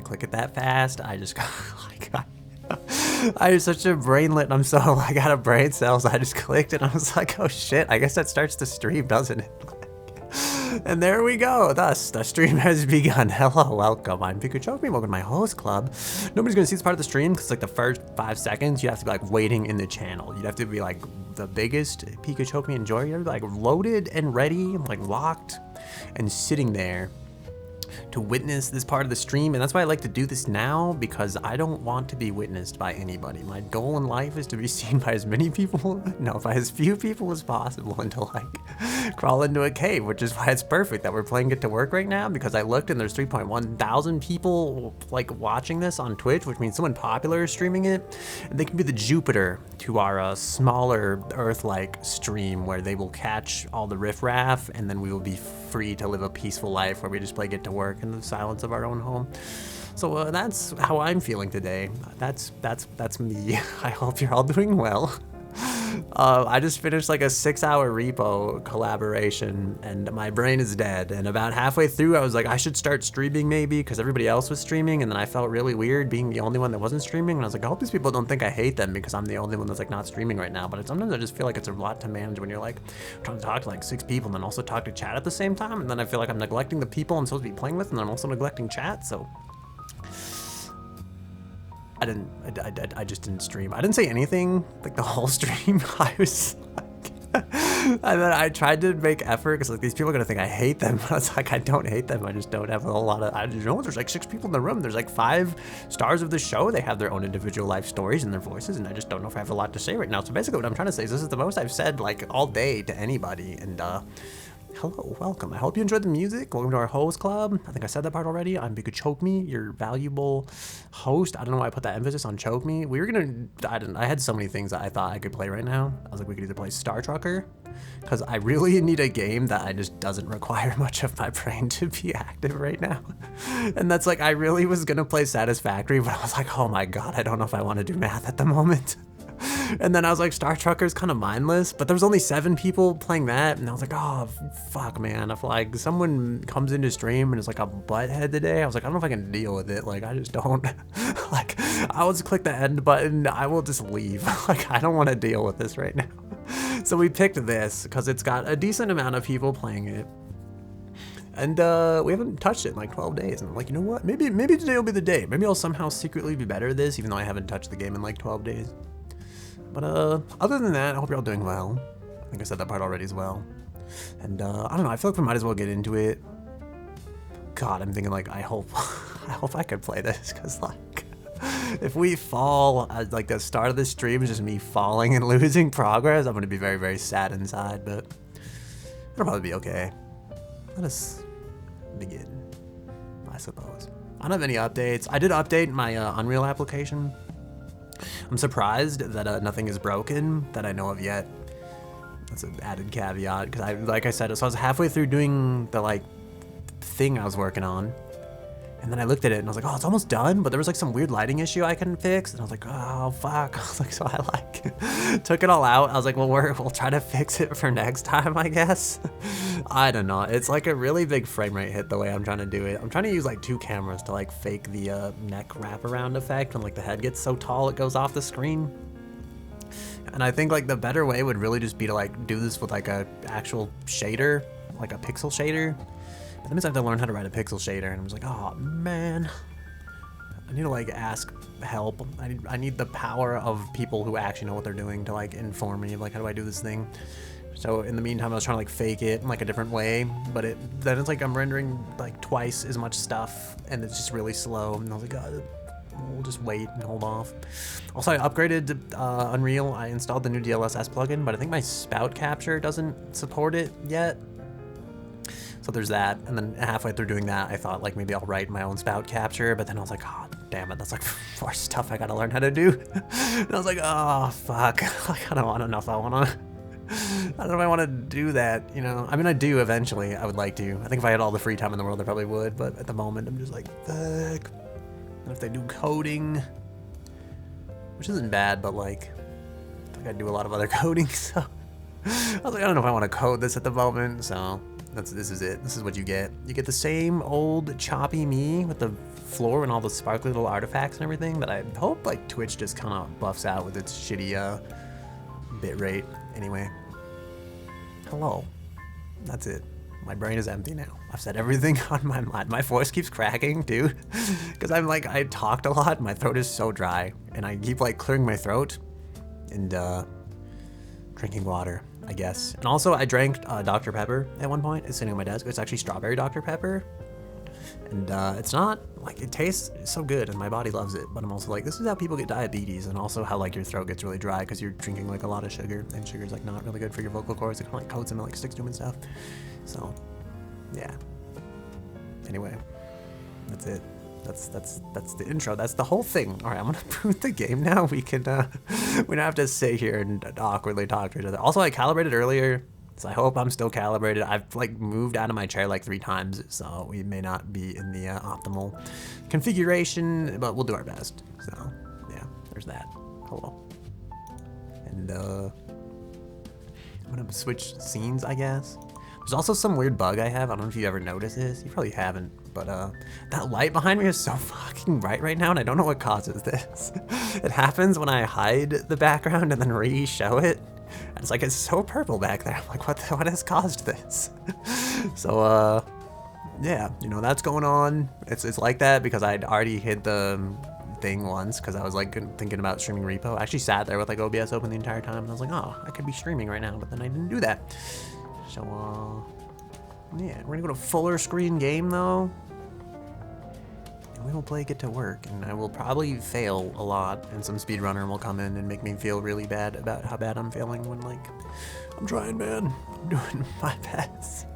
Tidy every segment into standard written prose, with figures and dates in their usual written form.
click it that fast. I just got like, I have such a brainlet. I'm so, I got a brain cells. I just clicked and I was like, oh shit, I guess that starts the stream, doesn't it? And there we go. Thus, the stream has begun. Hello, welcome. I'm PikaChokeMe's. Welcome to my host club. Nobody's gonna see this part of the stream because like the first 5 seconds, you have to be like waiting in the channel. You'd have to be like the biggest PikaChokeMe enjoyer. You have to be like loaded and ready, like locked and sitting there to witness this part of the stream. And that's why I like to do this now, because I don't want to be witnessed by anybody. My goal in life is to be seen by as many people, no, by as few people as possible, and to like crawl into a cave, which is why it's perfect that we're playing Get to Work right now, because I looked and there's 3.1 thousand people like watching this on Twitch, which means someone popular is streaming it, and they can be the Jupiter to our smaller Earth-like stream, where they will catch all the riffraff, and then we will be free to live a peaceful life where we just play Get to Work in the silence of our own home. So that's how I'm feeling today. That's me. I hope you're all doing well. I just finished like a 6-hour repo collaboration and my brain is dead, and about halfway through I was like, I should start streaming maybe, because everybody else was streaming, and then I felt really weird being the only one that wasn't streaming, and I was like, I hope these people don't think I hate them because I'm the only one that's like not streaming right now. But sometimes I just feel like it's a lot to manage when you're like trying to talk to like 6 people and then also talk to chat at the same time, and then I feel like I'm neglecting the people I'm supposed to be playing with, and then I'm also neglecting chat. So I just didn't stream. I didn't say anything like the whole stream. I was like, and then I tried to make effort because like these people are gonna think I hate them. But it's like, I don't hate them. I just don't have a whole lot of, I just know there's like 6 people in the room. There's like 5 stars of the show. They have their own individual life stories and their voices, and I just don't know if I have a lot to say right now. So basically what I'm trying to say is this is the most I've said like all day to anybody. And hello, welcome. I hope you enjoyed the music. Welcome to our host club. I think I said that part already. I'm PikaChokeMe, your valuable host. I don't know why I put that emphasis on choke me. We were gonna, I had so many things that I thought I could play right now. I was like, we could either play Star Trucker, because I really need a game that I just doesn't require much of my brain to be active right now. And that's like, I really was gonna play Satisfactory, but I was like, oh my god, I don't know if I want to do math at the moment. And then I was like, Star Trucker's kind of mindless, but there was only 7 people playing that, and I was like, oh fuck, man. If like someone comes into stream and is like a butthead today, I was like, I don't know if I can deal with it. Like, I just don't. Like, I will just click the end button. I will just leave. Like, I don't want to deal with this right now. So we picked this because it's got a decent amount of people playing it, and we haven't touched it in like 12 days. And I'm like, you know what? Maybe today will be the day. Maybe I'll somehow secretly be better at this, even though I haven't touched the game in like 12 days. But other than that, I hope you're all doing well. I think I said that part already as well. And I don't know, I feel like we might as well get into it. God, I'm thinking like, I hope I could play this, because like, if we fall at like the start of the stream is just me falling and losing progress, I'm gonna be very, very sad inside, but it'll probably be okay. Let us begin, I suppose. I don't have any updates. I did update my Unreal application. I'm surprised that nothing is broken that I know of yet. That's an added caveat, because like I said, so I was halfway through doing the like thing I was working on, and then I looked at it and I was like, oh, it's almost done, but there was like some weird lighting issue I couldn't fix, and I was like, oh fuck. I was like, so I like took it all out. I was like, well, we'll try to fix it for next time, I guess. I don't know. It's like a really big frame rate hit the way I'm trying to do it. I'm trying to use like 2 cameras to like fake the neck wraparound effect when like the head gets so tall it goes off the screen. And I think like the better way would really just be to like do this with like a actual shader, like a pixel shader. But that means I have to learn how to write a pixel shader, and I'm just like, oh man, I need to like ask help. I need the power of people who actually know what they're doing to like inform me of like, how do I do this thing? So in the meantime, I was trying to like fake it in like a different way, but then it's like I'm rendering like twice as much stuff, and it's just really slow. And I was like, oh, we'll just wait and hold off. Also, I upgraded to Unreal. I installed the new DLSS plugin, but I think my spout capture doesn't support it yet. So there's that. And then halfway through doing that, I thought like maybe I'll write my own spout capture, but then I was like, oh damn it, that's like 4 stuff I gotta learn how to do. And I was like, oh fuck, like I don't know if I wanna. I don't know if I want to do that, you know? I mean, I do eventually. I would like to. I think if I had all the free time in the world, I probably would. But at the moment, I'm just like, fuck. And if they do coding, which isn't bad, but like, I think I do a lot of other coding. So I was like, I don't know if I want to code this at the moment. So this is it. This is what you get. You get the same old choppy me with the floor and all the sparkly little artifacts and everything, but I hope like Twitch just kind of buffs out with its shitty bit rate. Anyway, hello. That's it. My brain is empty now. I've said everything on my mind. My voice keeps cracking, dude, because I'm like, I talked a lot. My throat is so dry, and I keep like clearing my throat and drinking water, I guess. And also, I drank Dr. Pepper at one point. It's sitting on my desk. It's actually strawberry Dr. Pepper, and it's not like, it tastes so good, and my body loves it. But I'm also like, this is how people get diabetes, and also how like your throat gets really dry because you're drinking like a lot of sugar, and sugar's like not really good for your vocal cords. It kind of like coats them and like sticks to them and stuff. So, yeah. Anyway, that's it. That's the intro. That's the whole thing. All right, I'm gonna boot the game now. We can we don't have to sit here and awkwardly talk to each other. Also, I calibrated earlier, so I hope I'm still calibrated. I've like moved out of my chair like 3 times, so we may not be in the optimal configuration, but we'll do our best. So, yeah, there's that. Hello. And I'm gonna switch scenes, I guess. There's also some weird bug I have. I don't know if you ever noticed this. You probably haven't, but that light behind me is so fucking bright right now, and I don't know what causes this. It happens when I hide the background and then re-show it. And it's like, it's so purple back there. I'm like, what has caused this? So, yeah, you know, that's going on. It's like that because I'd already hid the thing once because I was like thinking about streaming repo. I actually sat there with like OBS open the entire time, and I was like, oh, I could be streaming right now, but then I didn't do that. So, yeah, we're gonna go to fuller screen game though, and we will play Get to Work, and I will probably fail a lot, and some speedrunner will come in and make me feel really bad about how bad I'm failing when, like, I'm trying, man. I'm doing my best.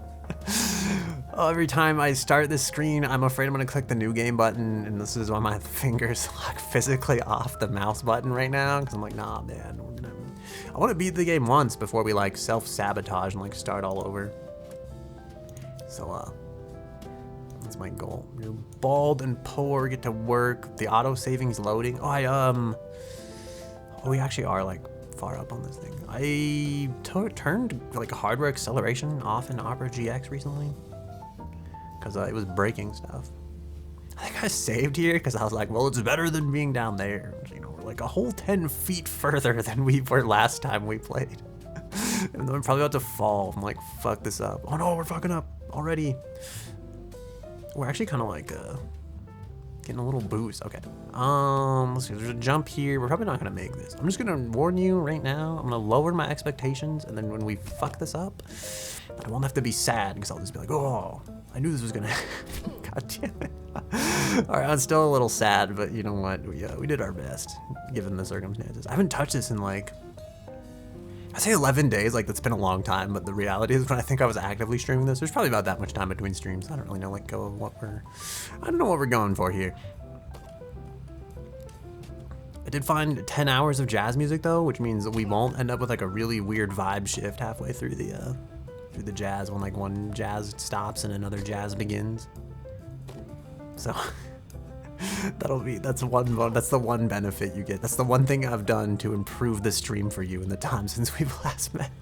Oh, every time I start this screen, I'm afraid I'm gonna click the new game button, and this is why my fingers like physically off the mouse button right now, because I'm like, nah, man. I want to beat the game once before we like self-sabotage and like start all over. So that's my goal. You're bald and poor, Get to Work. The auto saving's loading. Oh, we actually are like far up on this thing. I turned like hardware acceleration off in Opera GX recently because it was breaking stuff. I think I saved here because I was like, well, it's better than being down there. You know, we're like a whole 10 feet further than we were last time we played. And then I'm probably about to fall. I'm like, fuck this up. Oh no, we're fucking up already. We're actually kind of like getting a little boost. Okay. Let's see. There's a jump here. We're probably not gonna make this. I'm just gonna warn you right now. I'm gonna lower my expectations, and then when we fuck this up, I won't have to be sad because I'll just be like, oh, I knew this was gonna happen. God damn it. All right, I'm still a little sad, but you know what? We did our best given the circumstances. I haven't touched this in like, I say 11 days, like that's been a long time, but the reality is when I think I was actively streaming this, there's probably about that much time between streams. I don't really know I don't know what we're going for here. I did find 10 hours of jazz music though, which means that we won't end up with like a really weird vibe shift halfway through the jazz when like one jazz stops and another jazz begins. So that's the one benefit you get. That's the one thing I've done to improve the stream for you in the time since we've last met.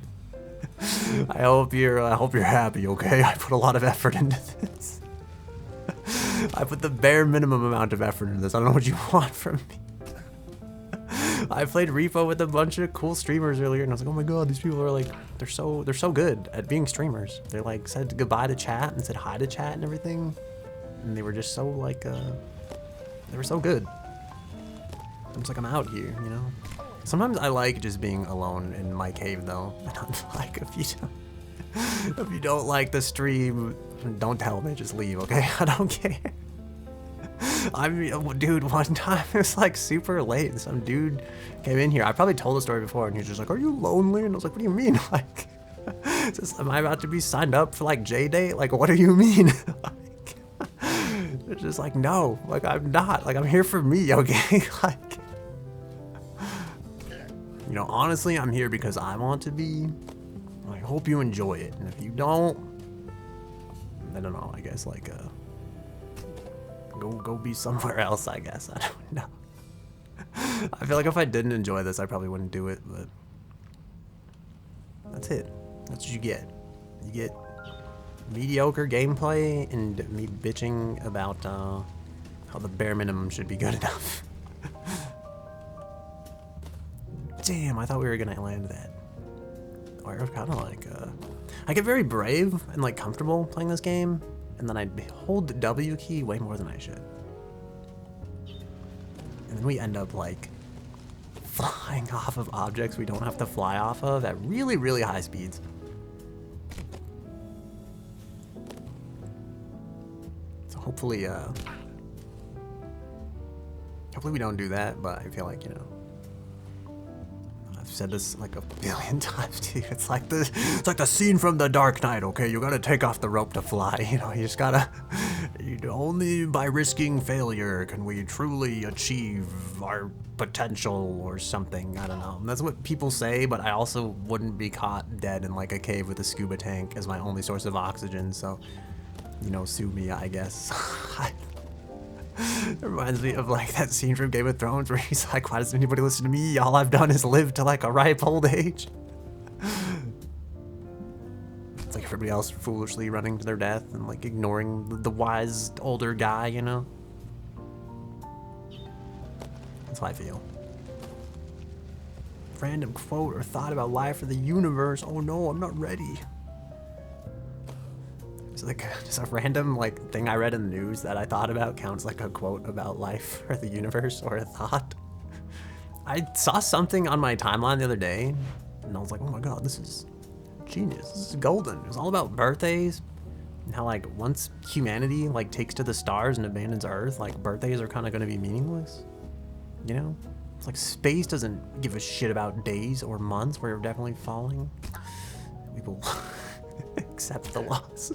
I hope you're happy, okay? I put a lot of effort into this. I put the bare minimum amount of effort into this. I don't know what you want from me. I played Repo with a bunch of cool streamers earlier, and I was like, oh my god, these people are like, they're so good at being streamers. They're like said goodbye to chat and said hi to chat and everything. And they were just so like, they were so good. I'm just like, I'm out here, you know? Sometimes I like just being alone in my cave though. I don't like if you don't like the stream, don't tell me, just leave, okay? I don't care. I mean, dude, one time it was like super late and some dude came in here. I probably told the story before and he was just like, are you lonely? And I was like, what do you mean? Like, am I about to be signed up for like J-Date? Like, what do you mean? It's just like, no, like I'm not, like I'm here for me, okay? Like, you know, honestly, I'm here because I want to be. I hope you enjoy it, and if you don't, I don't know, I guess like go be somewhere else, I guess. I don't know. I feel like if I didn't enjoy this, I probably wouldn't do it, but that's it. That's what you get. You get mediocre gameplay and me bitching about How the bare minimum should be good enough. Damn, I thought we were gonna land that. Or I was kind of like, I get very brave and like comfortable playing this game, and then I hold the W key way more than I should. And then we end up like flying off of objects we don't have to fly off of at really, really high speeds. So hopefully, hopefully we don't do that, but I feel like, you know, I've said this like a billion times too. It's like the scene from The Dark Knight, okay? You gotta take off the rope to fly, you know, you just gotta, only by risking failure can we truly achieve our potential or something, I don't know. That's what people say, but I also wouldn't be caught dead in like a cave with a scuba tank as my only source of oxygen, so, you know, sue me, I guess. It reminds me of like that scene from Game of Thrones where he's like, why does anybody listen to me? All I've done is live to like a ripe old age. It's like everybody else foolishly running to their death and like ignoring the wise older guy, you know? That's how I feel. Random quote or thought about life or the universe. Oh no, I'm not ready. It's like just a random like thing I read in the news that I thought about counts like a quote about life or the universe or a thought. I saw something on my timeline the other day and I was like, oh my god, this is genius. This is golden. It was all about birthdays and how like once humanity like takes to the stars and abandons Earth, like birthdays are kind of going to be meaningless. You know? It's like space doesn't give a shit about days or months. We're definitely falling. We will accept the loss.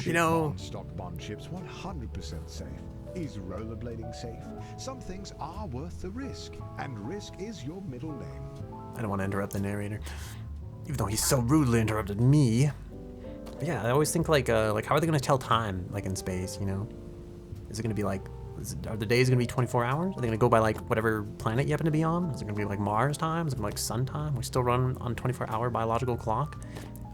You know, stock bond ships 100% safe. Is rollerblading safe? Some things are worth the risk, and risk is your middle name. I don't want to interrupt the narrator, even though he's so rudely interrupted me. But yeah, I always think like how are they gonna tell time like in space? You know, is it gonna be like, are the days gonna be 24 hours? Are they gonna go by like whatever planet you happen to be on? Is it gonna be like Mars time? Is it gonna be like sun time? We still run on 24-hour biological clock.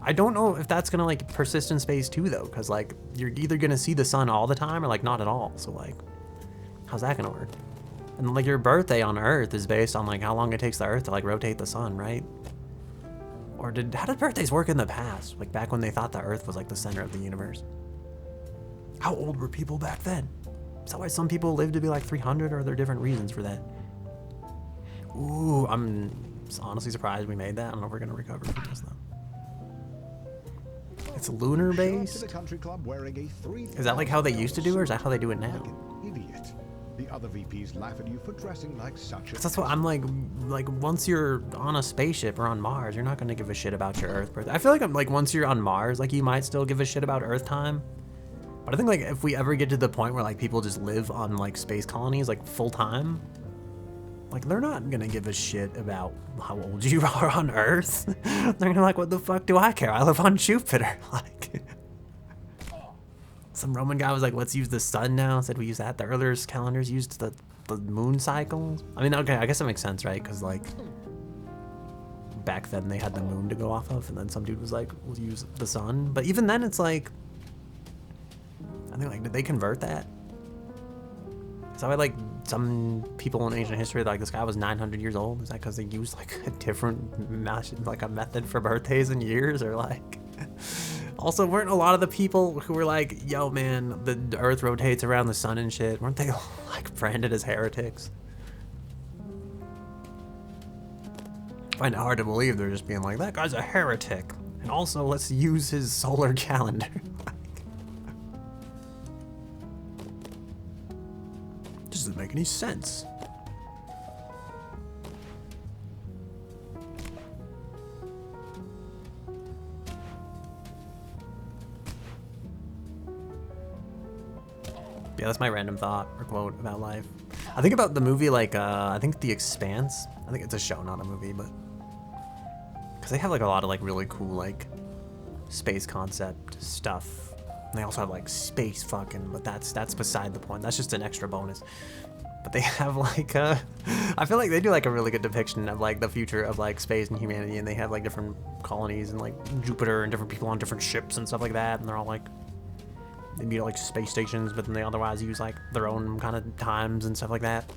I don't know if that's gonna like persist in space too though, because like you're either gonna see the sun all the time or like not at all. So like, how's that gonna work? And like your birthday on Earth is based on like how long it takes the Earth to like rotate the sun, right? Or how did birthdays work in the past? Like back when they thought the Earth was like the center of the universe. How old were people back then? Is that why some people live to be like 300, or are there different reasons for that? Ooh, I'm honestly surprised we made that. I don't know if we're gonna recover from this though. It's lunar based? Is that like how they used to do, or is that how they do it now? Idiot. The other VPs laugh at you for dressing like such a... That's what I'm like once you're on a spaceship or on Mars, you're not gonna give a shit about your Earth birthday. I feel like I'm like once you're on Mars, like you might still give a shit about Earth time. But I think like if we ever get to the point where like people just live on like space colonies like full time, like they're not gonna give a shit about how old you are on Earth. They're gonna be like, what the fuck do I care? I live on Jupiter. Like some Roman guy was like, let's use the sun now. Said we use that. The earlier calendars used the moon cycles. I mean, okay, I guess that makes sense, right? Because like back then they had the moon to go off of, and then some dude was like, we'll use the sun. But even then, it's like, I think like, did they convert that? So I like some people in ancient history, like this guy was 900 years old. Is that because they used like a different method for birthdays and years, or like? Also, weren't a lot of the people who were like, yo man, the Earth rotates around the sun and shit, weren't they like branded as heretics? I find it hard to believe they're just being like, that guy's a heretic, and also let's use his solar calendar. Doesn't make any sense. Yeah, that's my random thought or quote about life. I think about the movie like, I think The Expanse. I think it's a show, not a movie, but... because they have like a lot of like really cool like space concept stuff. And they also have like space fucking, but that's beside the point. That's just an extra bonus. But they have like, I feel like they do like a really good depiction of like the future of like space and humanity, and they have like different colonies and like Jupiter and different people on different ships and stuff like that, and they're all like, They meet at like space stations, but then they otherwise use like their own kind of times and stuff like that.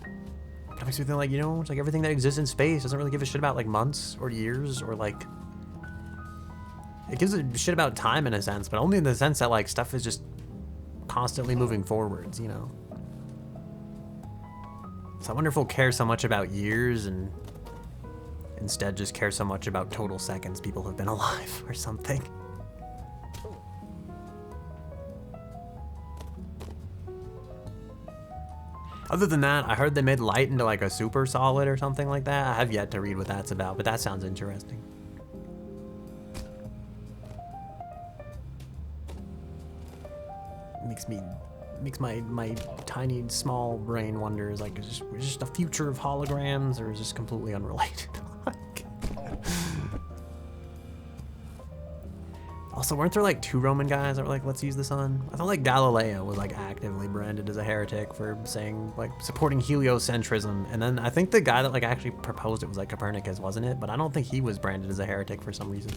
That makes me think like, you know, it's like everything that exists in space doesn't really give a shit about like months or years or like, it gives a shit about time in a sense, but only in the sense that like stuff is just constantly moving forwards, you know? So I wonder if we'll care so much about years and instead just care so much about total seconds people have been alive or something. Other than that, I heard they made light into like a super solid or something like that. I have yet to read what that's about, but that sounds interesting. Makes my tiny small brain wonder, is like, is this the future of holograms, or is this completely unrelated? Also, weren't there like 2 Roman guys that were like, let's use the sun? I thought like Galileo was like actively branded as a heretic for saying like supporting heliocentrism, and then I think the guy that like actually proposed it was like Copernicus, wasn't it? But I don't think he was branded as a heretic for some reason.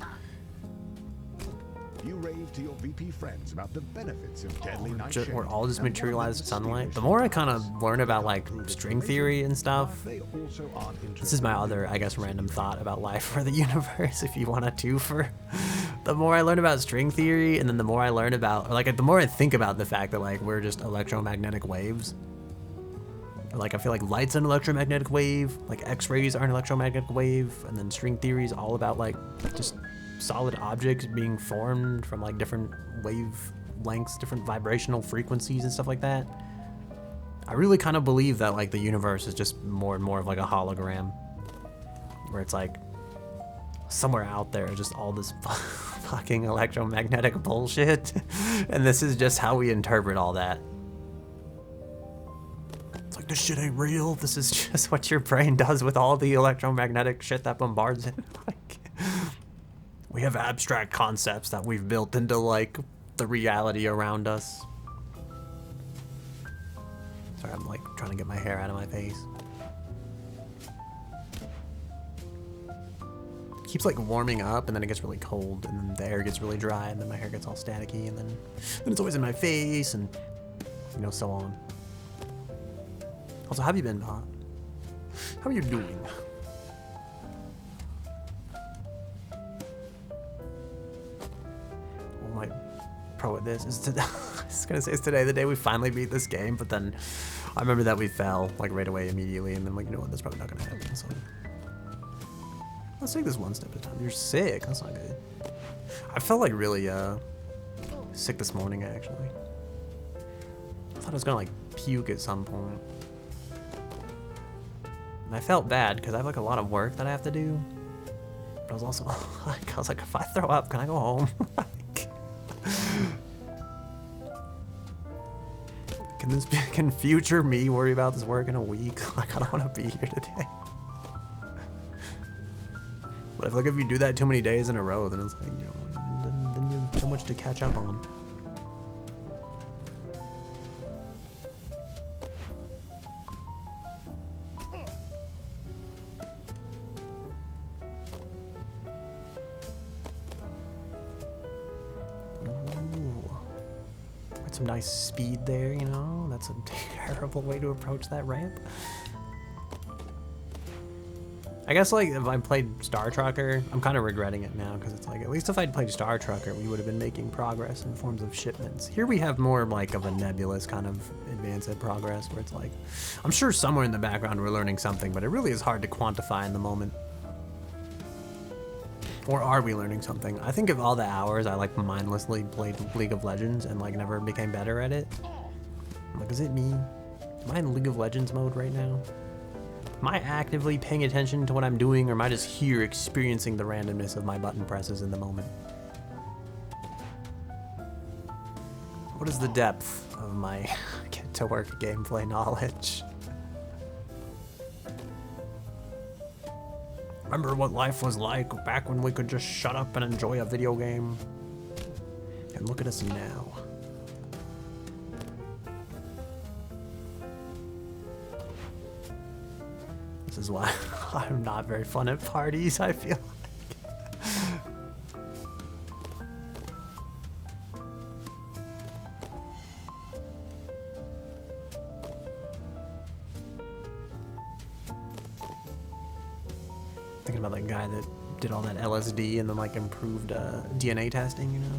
You rave to your VP friends about the benefits of deadly night We're all just materialized sunlight. The more I kind of learn about like string theory and stuff, this is my other, I guess, random thought about life or the universe, if you want to for. The more I learn about string theory, and then the more I learn about, or like the more I think about the fact that like we're just electromagnetic waves. Like I feel like light's an electromagnetic wave, like X-rays are an electromagnetic wave, and then string theory is all about like just solid objects being formed from like different wavelengths, different vibrational frequencies and stuff like that. I really kind of believe that like the universe is just more and more of like a hologram, where it's like somewhere out there just all this fucking electromagnetic bullshit, and this is just how we interpret all that. It's like, this shit ain't real, this is just what your brain does with all the electromagnetic shit that bombards it. Like, we have abstract concepts that we've built into like the reality around us. Sorry, I'm like trying to get my hair out of my face. It keeps like warming up, and then it gets really cold, and then the air gets really dry, and then my hair gets all staticky, and then it's always in my face, and you know, so on. Also, how have you been, Bob? How are you doing? Oh, my pro at this is today. I was gonna say, is today the day we finally beat this game, but then I remember that we fell like right away immediately, and then like, you know what, that's probably not gonna happen. So let's take this one step at a time. You're sick. That's not good. I felt like really sick this morning actually. I thought I was gonna like puke at some point. And I felt bad because I have like a lot of work that I have to do. But I was also like, if I throw up, can I go home? Can future me worry about this work in a week? Like, I don't want to be here today. But I feel like if you do that too many days in a row, then it's like, you know, then you have so much to catch up on. Some nice speed there, you know? That's a terrible way to approach that ramp. I guess, like, if I played Star Trucker, I'm kind of regretting it now, because it's like, at least if I'd played Star Trucker, we would have been making progress in forms of shipments. Here we have more, like, of a nebulous kind of advanced progress, where it's like, I'm sure somewhere in the background we're learning something, but it really is hard to quantify in the moment. Or are we learning something? I think of all the hours I like mindlessly played League of Legends and like never became better at it. I'm like, is it me? Am I in League of Legends mode right now? Am I actively paying attention to what I'm doing, or am I just here experiencing the randomness of my button presses in the moment? What is the depth of my get to work gameplay knowledge? Remember what life was like back when we could just shut up and enjoy a video game. And look at us now. This is why I'm not very fun at parties, I feel like. Thinking about that guy that did all that LSD and then like improved DNA testing, you know?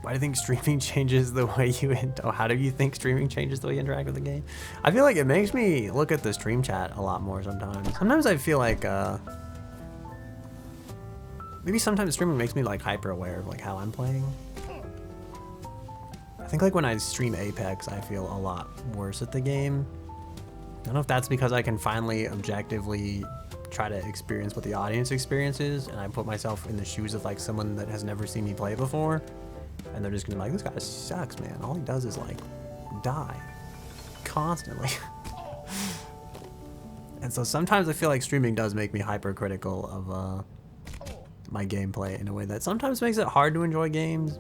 Why do you think streaming changes the way you how do you think streaming changes the way you interact with the game? I feel like it makes me look at the stream chat a lot more sometimes. Sometimes I feel like maybe sometimes streaming makes me like hyper aware of like how I'm playing. I think like when I stream Apex, I feel a lot worse at the game. I don't know if that's because I can finally objectively try to experience what the audience experiences, and I put myself in the shoes of like someone that has never seen me play before. And they're just gonna be like, this guy sucks, man. All he does is like die constantly. And so sometimes I feel like streaming does make me hypercritical of my gameplay in a way that sometimes makes it hard to enjoy games.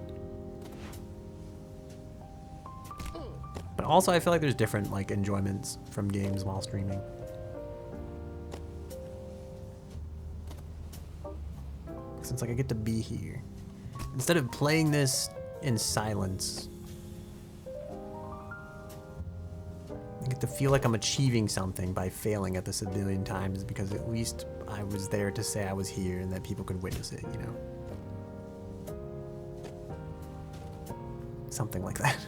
But also I feel like there's different like enjoyments from games while streaming. Since like I get to be here. Instead of playing this in silence, I get to feel like I'm achieving something by failing at this a billion times because at least I was there to say I was here and that people could witness it, you know? Something like that.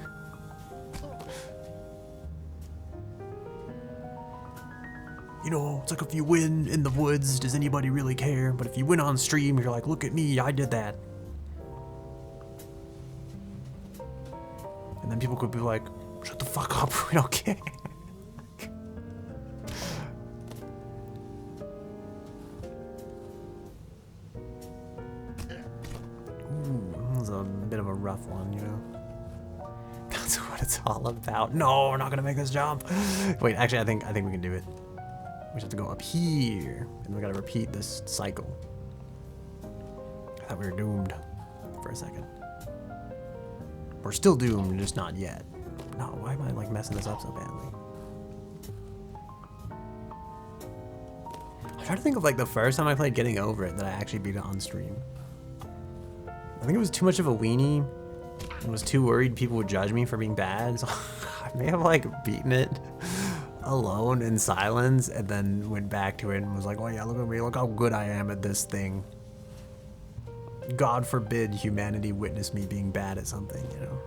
You know, it's like if you win in the woods, does anybody really care? But if you win on stream, you're like, look at me, I did that. And then people could be like, shut the fuck up, we don't care. Ooh, that was a bit of a rough one, you know? That's what it's all about. No, we're not gonna make this jump. Wait, actually, I think we can do it. We just have to go up here, and we gotta repeat this cycle. I thought we were doomed for a second. We're still doomed, just not yet. No, why am I like messing this up so badly? I'm trying to think of like the first time I played Getting Over It that I actually beat it on stream. I think it was too much of a weenie. I was too worried people would judge me for being bad, so I may have like beaten it alone in silence and then went back to it and was like, oh yeah, look at me, look how good I am at this thing. God forbid humanity witness me being bad at something, you know?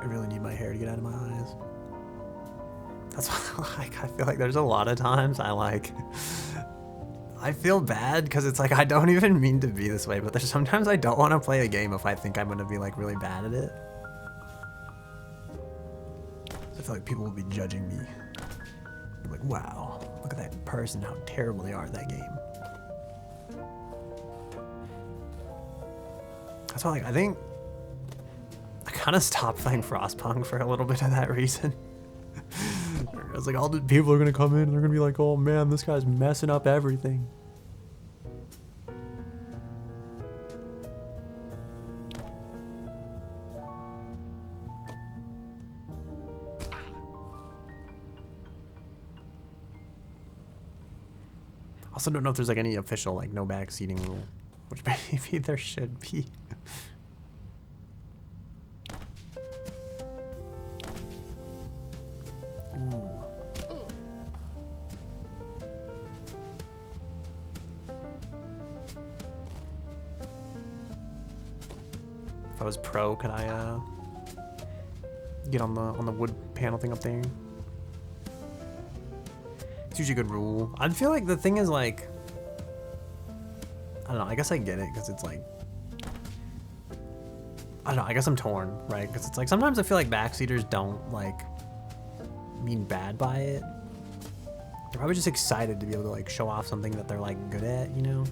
I really need my hair to get out of my eyes. That's what I feel like there's a lot of times I feel bad because it's like I don't even mean to be this way, but there's sometimes I don't want to play a game if I think I'm going to be like really bad at it. I feel like people will be judging me. Like, wow, look at that person, how terrible they are at that game. That's why, like, I think I kind of stopped playing Frostpunk for a little bit of that reason. I was like, all the people are gonna come in and they're gonna be like, oh man, this guy's messing up everything. Also don't know if there's like any official like no backseating rule, which maybe there should be. Ooh. If I was pro, could I get on the wood panel thing up there? It's usually a good rule. I feel like the thing is like, I don't know, I guess I get it because it's like, I don't know, I guess I'm torn, right? Because it's like sometimes I feel like backseaters don't like mean bad by it. They're probably just excited to be able to like show off something that they're like good at, you know?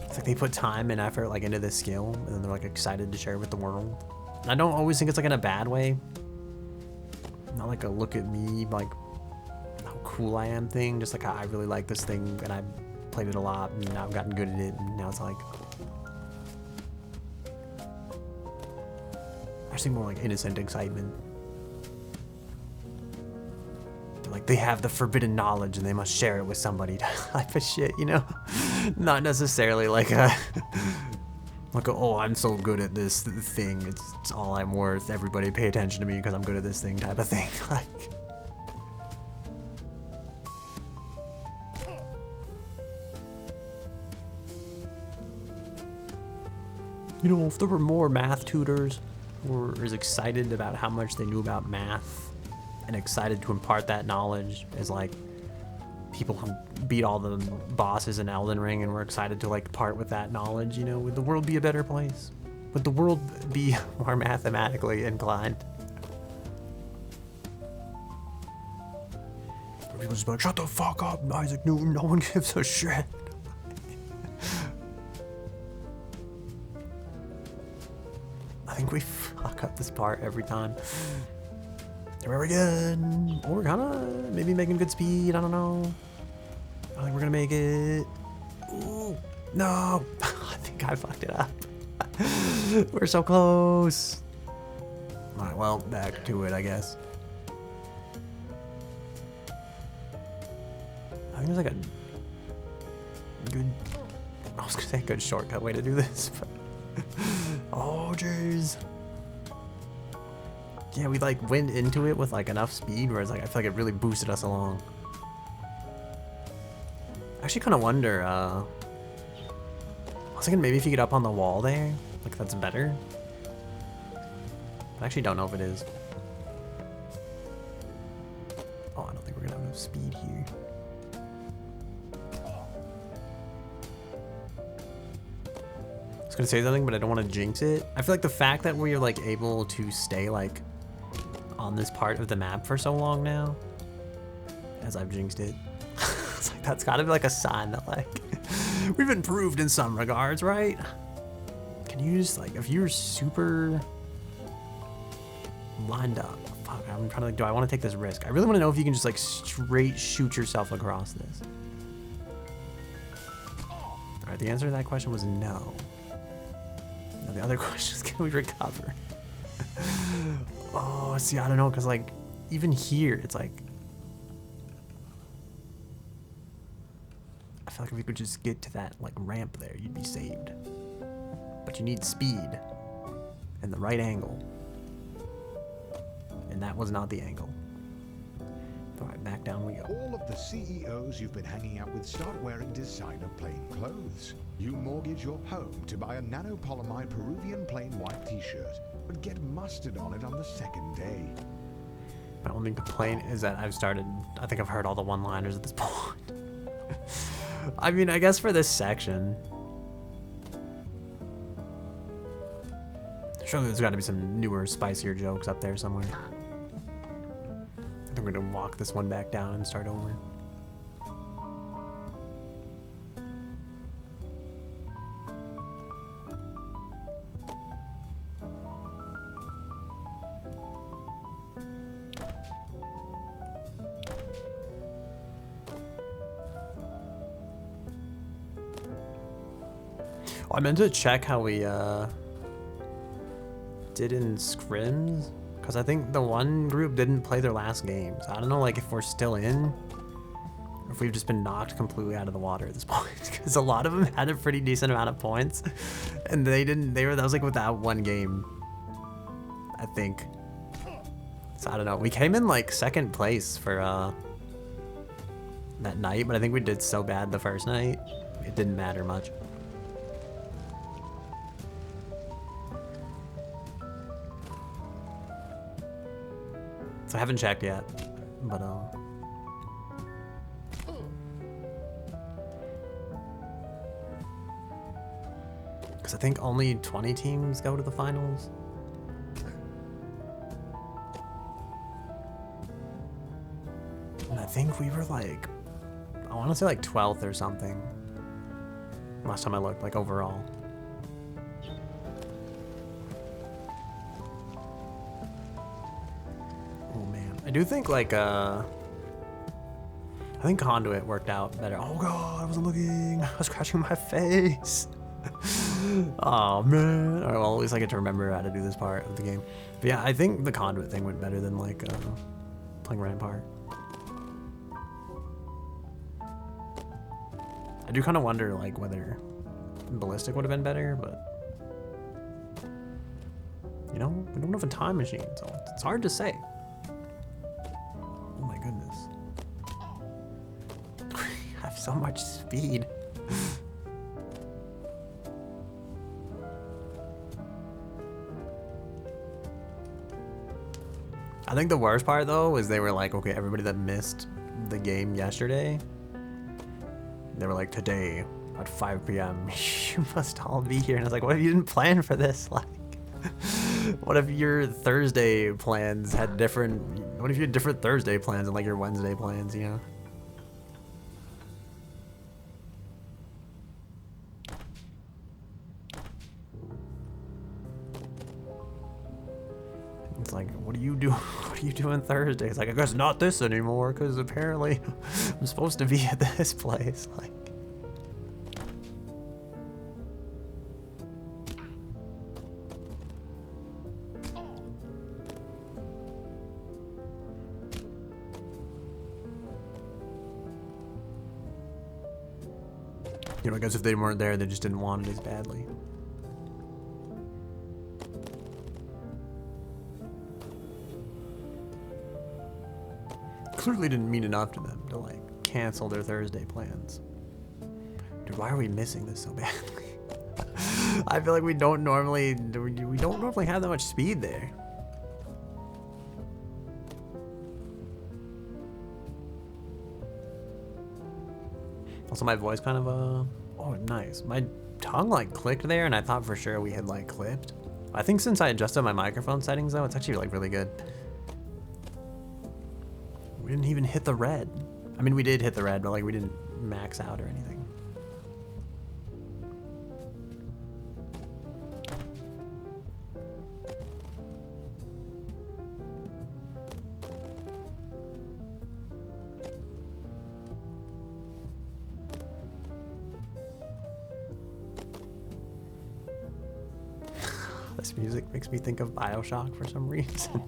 It's like they put time and effort like into this skill and then they're like excited to share it with the world. And I don't always think it's like in a bad way. Not like a look at me, like how cool I am thing. Just like I really like this thing and I played it a lot and now I've gotten good at it and now it's like I just think more like innocent excitement. like they have the forbidden knowledge and they must share it with somebody type of shit, you know? Not necessarily like a, like a, oh, I'm so good at this thing, it's all I'm worth, everybody pay attention to me because I'm good at this thing type of thing. Like, you know, if there were more math tutors who were as excited about how much they knew about math and excited to impart that knowledge as like people who beat all the bosses in Elden Ring and were excited to like part with that knowledge, you know, would the world be a better place? Would the world be more mathematically inclined? People just be like, shut the fuck up, Isaac Newton, no one gives a shit. I think we fuck up this part every time. Here we are again. Oh, we're gonna maybe making good speed. I don't know. I think we're gonna make it. Ooh, no. I think I fucked it up. We're so close. All right, well, back to it, I guess. I think there's like a good, I was gonna say a good shortcut way to do this, but oh, jeez. Yeah, we like went into it with like enough speed where it's like I feel like it really boosted us along. I actually kind of wonder, I was thinking maybe if you get up on the wall there, like that's better. I actually don't know if it is. Oh, I don't think we're gonna have enough speed here. I was gonna say something, but I don't want to jinx it. I feel like the fact that we're like able to stay like on this part of the map for so long now, as I've jinxed it, it's like that's gotta be like a sign that like we've improved in some regards, right? Can you just like, if you're super lined up, fuck, I'm trying to like, do I want to take this risk? I really want to know if you can just like straight shoot yourself across this. All right, the answer to that question was no. Now the other question is, can we recover? Oh, see, I don't know, because like even here it's like I feel like if we could just get to that like ramp there, you'd be saved. But you need speed and the right angle, and that was not the angle. All right, back down we go. All of the CEOs you've been hanging out with start wearing designer plain clothes. You mortgage your home to buy a nanopolymer Peruvian plain white t-shirt, but get mustard on it on the second day. My only complaint is that I think I've heard all the one-liners at this point. I mean, I guess for this section, surely there's got to be some newer, spicier jokes up there somewhere. I think we're gonna walk this one back down and start over. Oh, I meant to check how we did in scrims, because I think the one group didn't play their last game. So I don't know like if we're still in, or if we've just been knocked completely out of the water at this point. Because a lot of them had a pretty decent amount of points, and that was like without one game, I think. So I don't know. We came in like second place for that night, but I think we did so bad the first night, it didn't matter much. So I haven't checked yet, but because I think only 20 teams go to the finals. And I think we were like, I want to say like 12th or something. Last time I looked, like overall. I do think like I think Conduit worked out better. Oh god, I wasn't looking. I was scratching my face. Oh man. Alright, well at least I get to remember how to do this part of the game. But yeah, I think the Conduit thing went better than like playing Rampart. I do kind of wonder like whether ballistic would have been better, but you know, we don't have a time machine, so it's hard to say. Oh my goodness. I have so much speed. I think the worst part though is they were like, okay, everybody that missed the game yesterday, they were like, today at 5 p.m. you must all be here. And I was like, what if you didn't plan for this? Like, what if your Thursday plans had different, what if you had different Thursday plans and like your Wednesday plans, you know? It's like, what do you do? What are you doing Thursday? It's like, I guess not this anymore, because apparently I'm supposed to be at this place. Like, you know, I guess if they weren't there, they just didn't want it as badly. Clearly didn't mean enough to them to like cancel their Thursday plans. Dude, why are we missing this so badly? I feel like we don't normally have that much speed there. Also, my voice kind of oh nice. My tongue like clicked there, and I thought for sure we had like clipped. I think since I adjusted my microphone settings though, it's actually like really good. We didn't even hit the red. I mean, we did hit the red, but like we didn't max out or anything. This music makes me think of BioShock for some reason.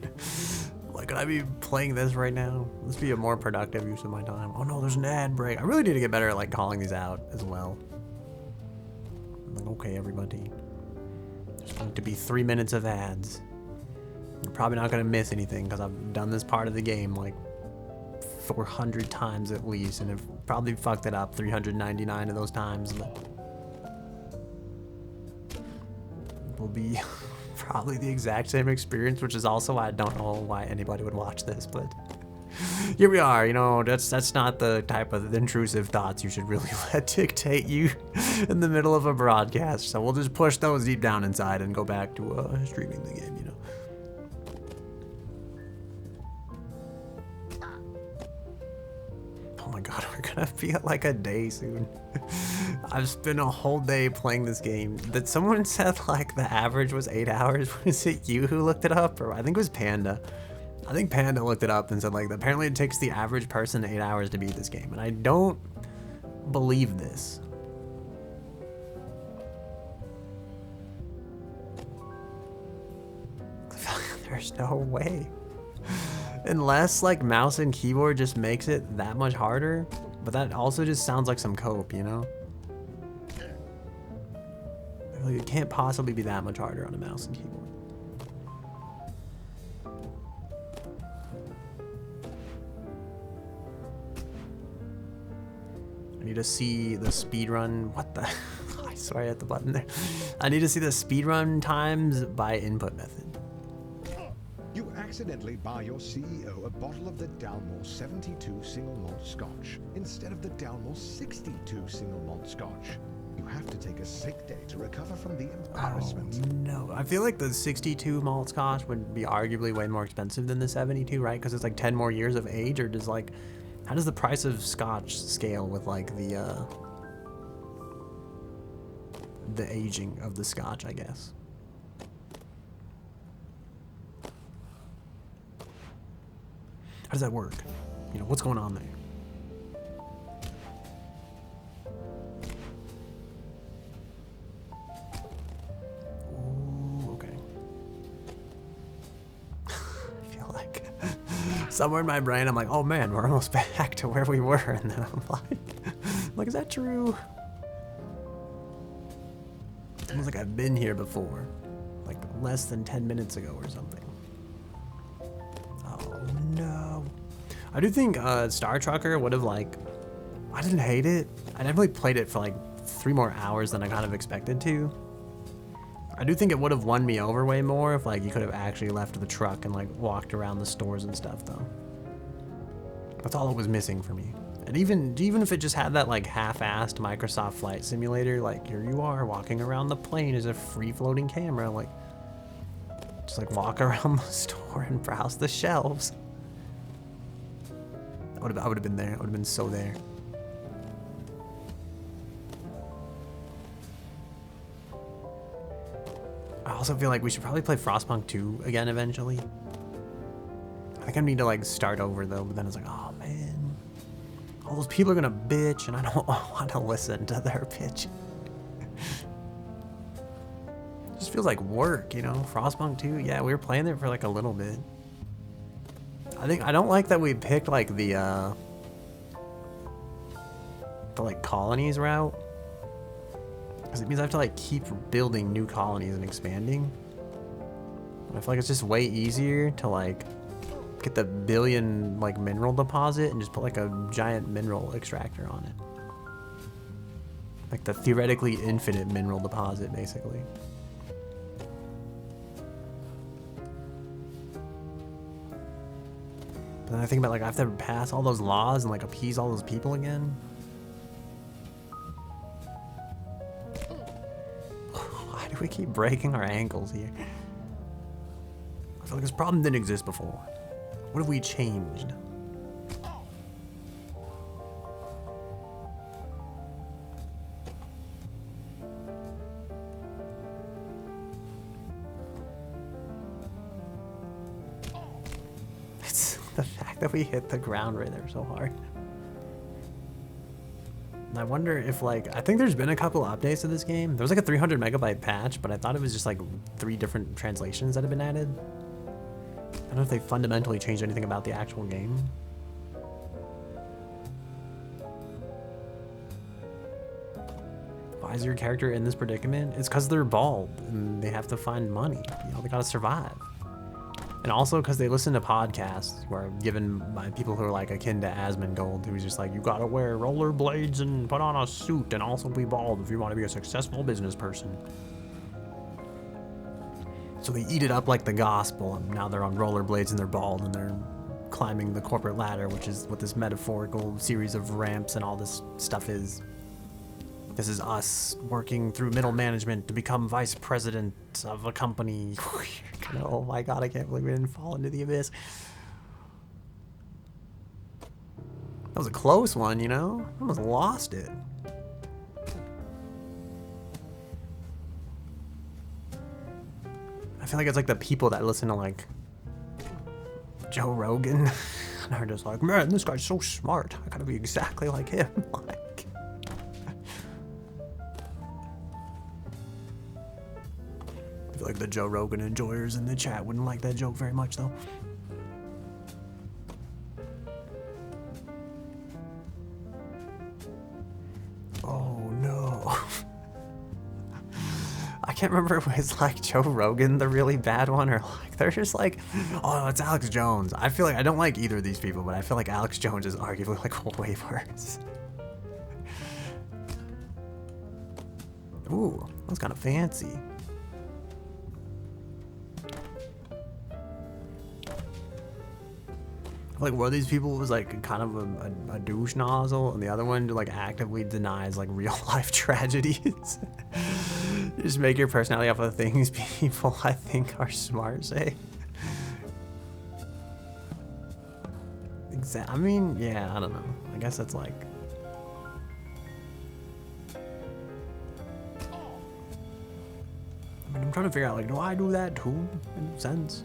Like, could I be playing this right now? This would be a more productive use of my time. Oh no, there's an ad break. I really need to get better at like calling these out as well. I'm like, okay, everybody. There's going to be 3 minutes of ads. You're probably not going to miss anything because I've done this part of the game like 400 times at least, and have probably fucked it up 399 of those times. But it will be probably the exact same experience, which is also why I don't know why anybody would watch this, but here we are. You know, that's not the type of intrusive thoughts you should really let dictate you in the middle of a broadcast. So we'll just push those deep down inside and go back to streaming the game, you know. Oh my god, we're gonna be at like a day soon. I've spent a whole day playing this game. That someone said like the average was 8 hours. Was it you who looked it up? Or I think it was Panda. I think Panda looked it up and said like apparently it takes the average person 8 hours to beat this game. And I don't believe this. There's no way. Unless like mouse and keyboard just makes it that much harder, but that also just sounds like some cope, you know? Like, it can't possibly be that much harder on a mouse and keyboard. I need to see the speedrun. What the? I swear I hit the button there. I need to see the speedrun times by input method. You accidentally buy your CEO a bottle of the Dalmore 72 single malt scotch instead of the Dalmore 62 single malt scotch. You have to take a sick day to recover from the embarrassment. Oh, no, I feel like the 62 malt scotch would be arguably way more expensive than the 72, right? Because it's like 10 more years of age, or does like, how does the price of scotch scale with like the aging of the scotch, I guess? How does that work? You know, what's going on there? Ooh, okay. I feel like somewhere in my brain, I'm like, oh man, we're almost back to where we were. And then I'm like, is that true? Feels like I've been here before. Like less than 10 minutes ago or something. Oh no. I do think Star Trucker would have like, I didn't hate it. I definitely played it for like 3 more hours than I kind of expected to. I do think it would have won me over way more if like you could have actually left the truck and like walked around the stores and stuff though. That's all it was missing for me. And even if it just had that like half-assed Microsoft Flight Simulator, like here you are walking around the plane as a free-floating camera, like just like walk around the store and browse the shelves. I would have been there. I would have been so there. I also feel like we should probably play Frostpunk 2 again eventually. I think I need to like start over though, but then it's like, oh man, all those people are gonna bitch and I don't want to listen to their bitch. Just feels like work, you know? Frostpunk 2, yeah, we were playing it for like a little bit. I don't like that we picked like the like colonies route. Because it means I have to like keep building new colonies and expanding. And I feel like it's just way easier to like get the billion like mineral deposit and just put like a giant mineral extractor on it. Like the theoretically infinite mineral deposit, basically. But then I think about like I have to pass all those laws and like appease all those people again. Why do we keep breaking our ankles here? I feel like this problem didn't exist before. What have we changed? It's the fact that we hit the ground right there so hard. And I wonder if like, I think there's been a couple updates to this game. There was like a 300 megabyte patch, but I thought it was just like 3 different translations that have been added. I don't know if they fundamentally changed anything about the actual game. Why is your character in this predicament? It's because they're bald and they have to find money. You know, they gotta survive. And also because they listen to podcasts where given by people who are like akin to Asmongold, who's just like, you gotta wear rollerblades and put on a suit and also be bald if you want to be a successful business person. So they eat it up like the gospel, and now they're on rollerblades and they're bald and they're climbing the corporate ladder, which is what this metaphorical series of ramps and all this stuff is. This is us working through middle management to become vice president of a company. Oh my god, I can't believe we didn't fall into the abyss. That was a close one, you know? I almost lost it. I feel like it's like the people that listen to like Joe Rogan and are just like, man, this guy's so smart. I gotta be exactly like him. Like, I feel like the Joe Rogan enjoyers in the chat wouldn't like that joke very much though. Oh no. I can't remember if it was like Joe Rogan, the really bad one, or like they're just like, oh, it's Alex Jones. I feel like I don't like either of these people, but I feel like Alex Jones is arguably like way worse. Ooh, that was kind of fancy. Like one of these people was like kind of a douche nozzle, and the other one like actively denies like real life tragedies. Just make your personality off of things people I think are smart say. I mean, yeah, I don't know. I guess that's like. I mean, I'm trying to figure out like, do I do that too? In a sense.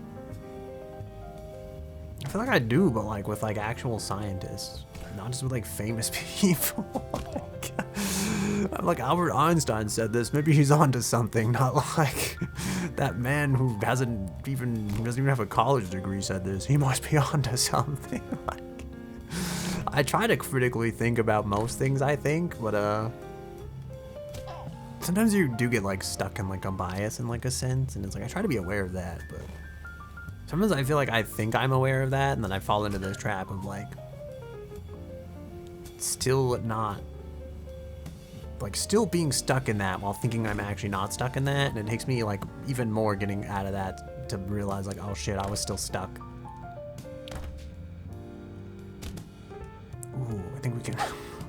I feel like I do, but like with like actual scientists, not just with like famous people. Like Albert Einstein said this, maybe he's onto something, not like that man who doesn't even have a college degree said this. He must be onto something. Like, I try to critically think about most things I think, but sometimes you do get like stuck in like a bias in like a sense, and it's like I try to be aware of that, but sometimes I feel like I think I'm aware of that, and then I fall into this trap of like still not, like still being stuck in that while thinking I'm actually not stuck in that, and it takes me like even more getting out of that to realize like, oh shit, I was still stuck. Ooh, I think we can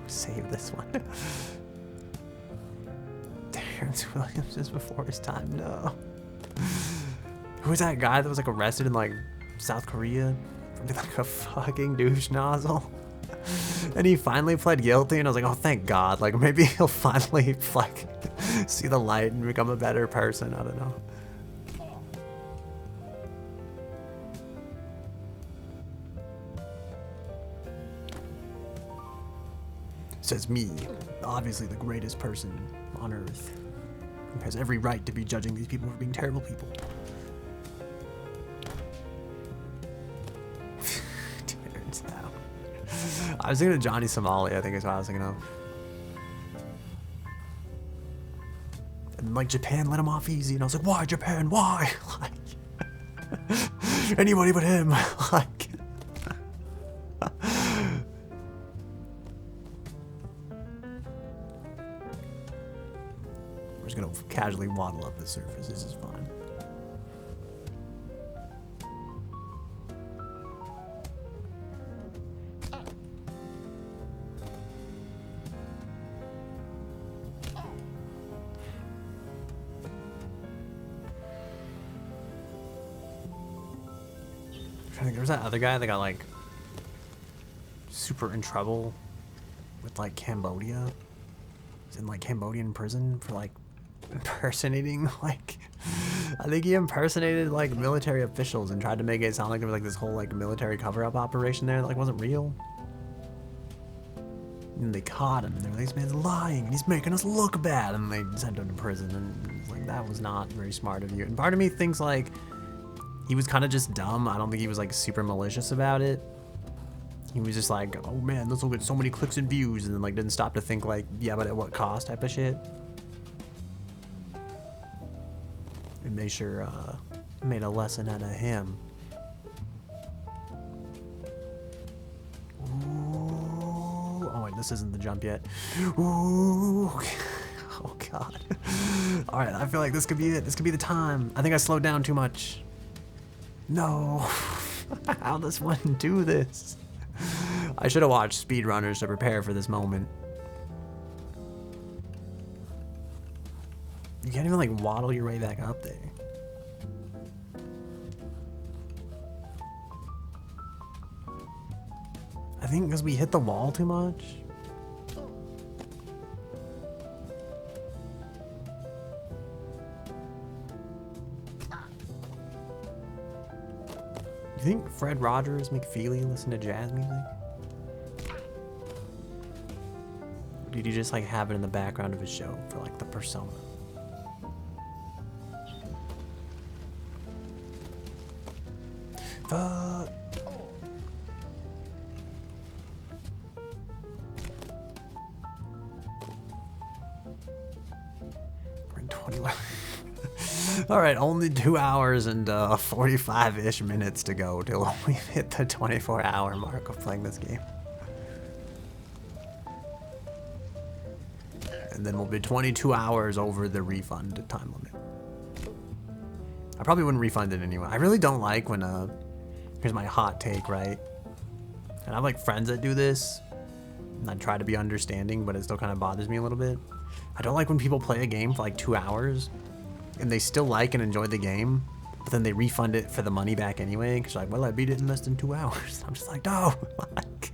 save this one. Terrence Williams is before his time, no. Who was that guy that was like arrested in like South Korea for being like a fucking douche nozzle? And he finally pled guilty, and I was like, oh, thank God. Like, maybe he'll finally, like, see the light and become a better person. I don't know. Says me, obviously the greatest person on Earth, who has every right to be judging these people for being terrible people. Turns out. I was thinking of Johnny Somali, I think is what I was thinking of. And like Japan let him off easy, and I was like, why Japan? Why? Like, anybody but him. Like, we're just gonna casually waddle up the surface. This is fine. There was that other guy that got like super in trouble with like Cambodia. He's in like Cambodian prison for like impersonating like, I think he impersonated like military officials and tried to make it sound like there was like this whole like military cover-up operation there that like wasn't real. And they caught him and they were like, this man's lying and he's making us look bad, and they sent him to prison, and it's like, that was not very smart of you. And part of me thinks like he was kind of just dumb. I don't think he was like super malicious about it. He was just like, oh man, this will get so many clicks and views, and then like didn't stop to think like, yeah, but at what cost type of shit. And they sure made a lesson out of him. Ooh. Oh wait, this isn't the jump yet. Ooh. Oh god. All right, I feel like this could be it. This could be the time. I think I slowed down too much. No. How does one do this? I should have watched speedrunners to prepare for this moment. You can't even like waddle your way back up there. I think because we hit the wall too much. You think Fred Rogers McFeely listened to jazz music? Or did he just like have it in the background of his show for like the persona? Fuck. We're in 21. All right, only 2 hours and 45-ish minutes to go till we hit the 24-hour mark of playing this game. And then we'll be 22 hours over the refund time limit. I probably wouldn't refund it anyway. I really don't like when, here's my hot take, right? And I have like friends that do this, and I try to be understanding, but it still kind of bothers me a little bit. I don't like when people play a game for like 2 hours, and they still like and enjoy the game, but then they refund it for the money back anyway, because like, well, I beat it in less than 2 hours. I'm just like, no, like,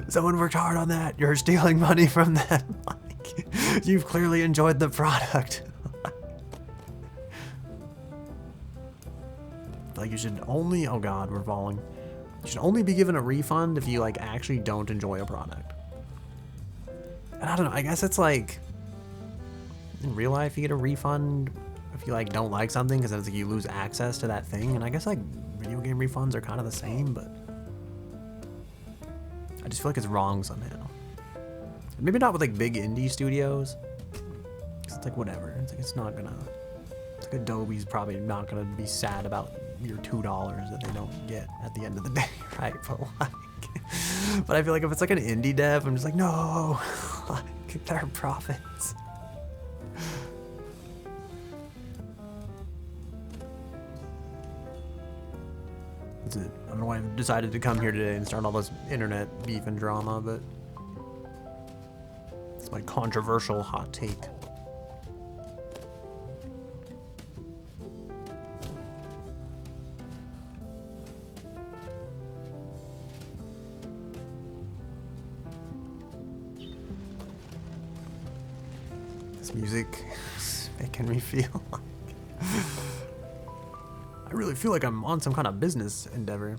someone worked hard on that. You're stealing money from them. Like, you've clearly enjoyed the product. Like, you should only, oh god, we're falling. You should only be given a refund if you like actually don't enjoy a product. And I don't know, I guess it's like, in real life you get a refund if you like don't like something, because then it's like you lose access to that thing. And I guess like video game refunds are kind of the same, but I just feel like it's wrong somehow. Maybe not with like big indie studios, It's like, whatever. It's like, it's not gonna, it's like Adobe's probably not gonna be sad about your $2 that they don't get at the end of the day, right? But like, but I feel like if it's like an indie dev, I'm just like, no, like, their profits. That's it. I don't know why I decided to come here today and start all this internet beef and drama, but it's my controversial hot take. This music is making me feel like I really feel like I'm on some kind of business endeavor.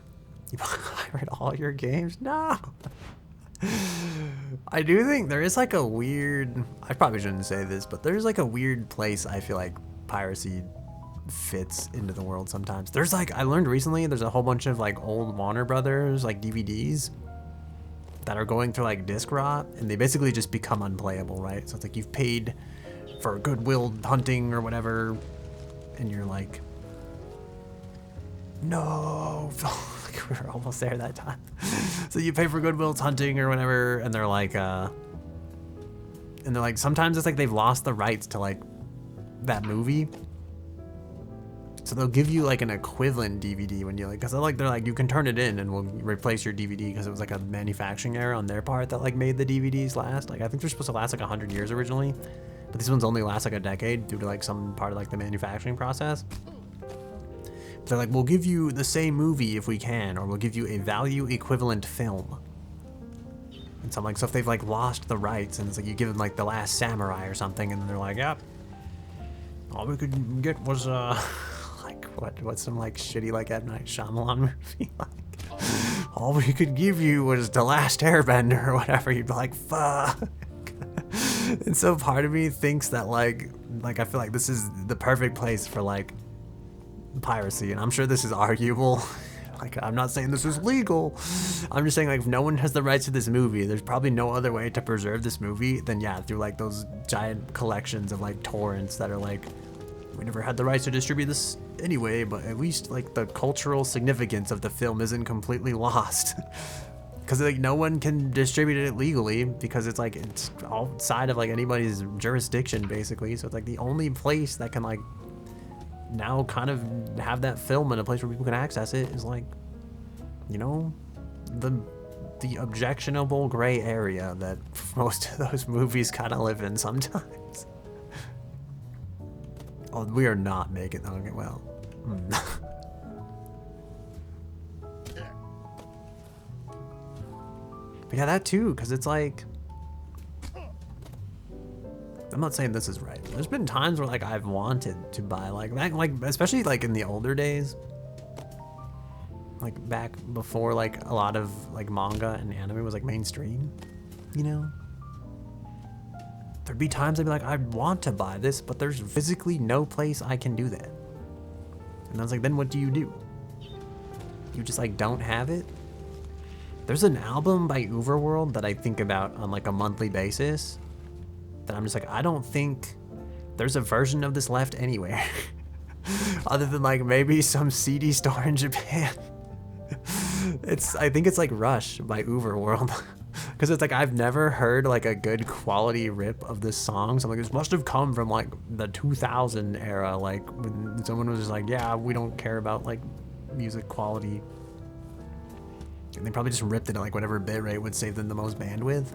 You pirate all your games? No. I do think there is like a weird, I probably shouldn't say this, but there's like a weird place I feel like piracy fits into the world sometimes. There's like, I learned recently there's a whole bunch of like old Warner Brothers like DVDs that are going through like disc rot, and they basically just become unplayable, right? So it's like you've paid for Goodwill Hunting or whatever, and you're like, no, we were almost there that time. So you pay for Goodwill's Hunting or whatever, and they're like, sometimes it's like they've lost the rights to like that movie. So they'll give you like an equivalent DVD when you like, cause they're like, you can turn it in and we'll replace your DVD, cause it was like a manufacturing error on their part that like made the DVDs last. Like I think they're supposed to last like 100 years originally, but these ones only last like a decade due to like some part of like the manufacturing process. They're like, we'll give you the same movie if we can, or we'll give you a value equivalent film. And so I'm like, so if they've like lost the rights, and it's like you give them like The Last Samurai or something, and they're like, yep, all we could get was like what's some like shitty like M. Night Shyamalan movie, like all we could give you was The Last Airbender or whatever. You'd be like, fuck. And so part of me thinks that like I feel like this is the perfect place for like piracy, and I'm sure this is arguable. Like, I'm not saying this is legal. I'm just saying, like, if no one has the rights to this movie, there's probably no other way to preserve this movie than, yeah, through like those giant collections of like torrents that are like, we never had the rights to distribute this anyway, but at least like the cultural significance of the film isn't completely lost. Because like no one can distribute it legally because it's like it's outside of like anybody's jurisdiction basically. So it's like the only place that can like now kind of have that film in a place where people can access it is like, you know, the objectionable gray area that most of those movies kind of live in sometimes. Oh, we are not making that. Okay, well. But yeah, that too, because it's like, I'm not saying this is right. There's been times where like I've wanted to buy like especially like in the older days, like back before like a lot of like manga and anime was like mainstream, you know. There'd be times I'd be like, I want to buy this, but there's physically no place I can do that. And I was like, then what do? You just like don't have it? There's an album by Uberworld that I think about on like a monthly basis that I'm just like, I don't think there's a version of this left anywhere. Other than like maybe some CD store in Japan. I think it's like Rush by Uberworld. Because it's like I've never heard like a good quality rip of this song. So I'm like, this must have come from like the 2000 era, like when someone was just like, yeah, we don't care about like music quality. And they probably just ripped it at like whatever bitrate would save them the most bandwidth.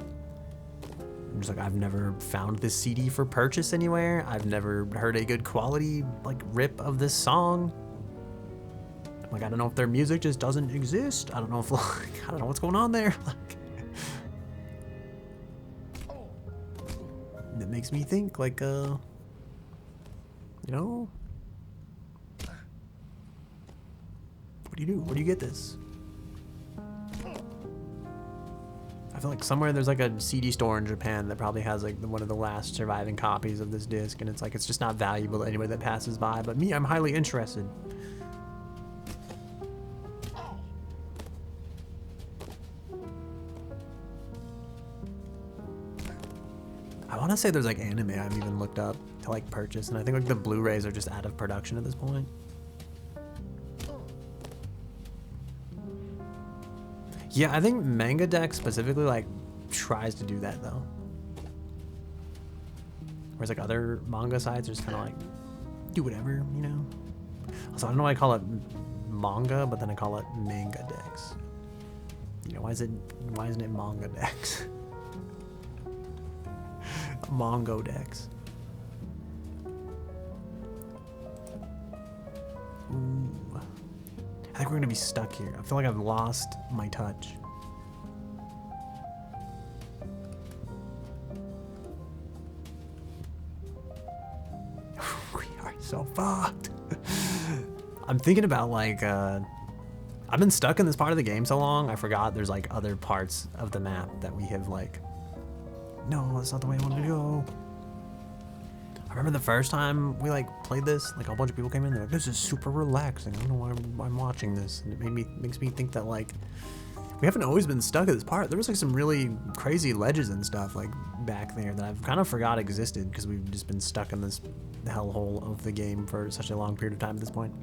I'm just like, I've never found this CD for purchase anywhere. I've never heard a good quality like rip of this song. Like, I don't know if their music just doesn't exist. I don't know if like, I don't know what's going on there. Like, it makes me think like, you know, what do you do? Where do you get this? I feel like somewhere there's like a CD store in Japan that probably has like one of the last surviving copies of this disc, and it's like it's just not valuable to anybody that passes by. But me, I'm highly interested. I want to say there's like anime I've even looked up to like purchase, and I think like the Blu-rays are just out of production at this point. Yeah, I think Manga Deck specifically like tries to do that though. Whereas like other manga sites are just kind of like do whatever, you know. So I don't know why I call it manga, but then I call it Manga Decks. You know, why isn't it Manga Decks? Mongo Decks. Ooh. I think we're gonna be stuck here. I feel like I've lost my touch. We are so fucked. I'm thinking about like, I've been stuck in this part of the game so long, I forgot there's like other parts of the map that we have like, no, that's not the way I wanted to go. I remember the first time we like played this, like a whole bunch of people came in, they're like, this is super relaxing. I don't know why I'm watching this. And it makes me think that like, we haven't always been stuck at this part. There was like some really crazy ledges and stuff like back there that I've kind of forgot existed because we've just been stuck in this hellhole of the game for such a long period of time at this point.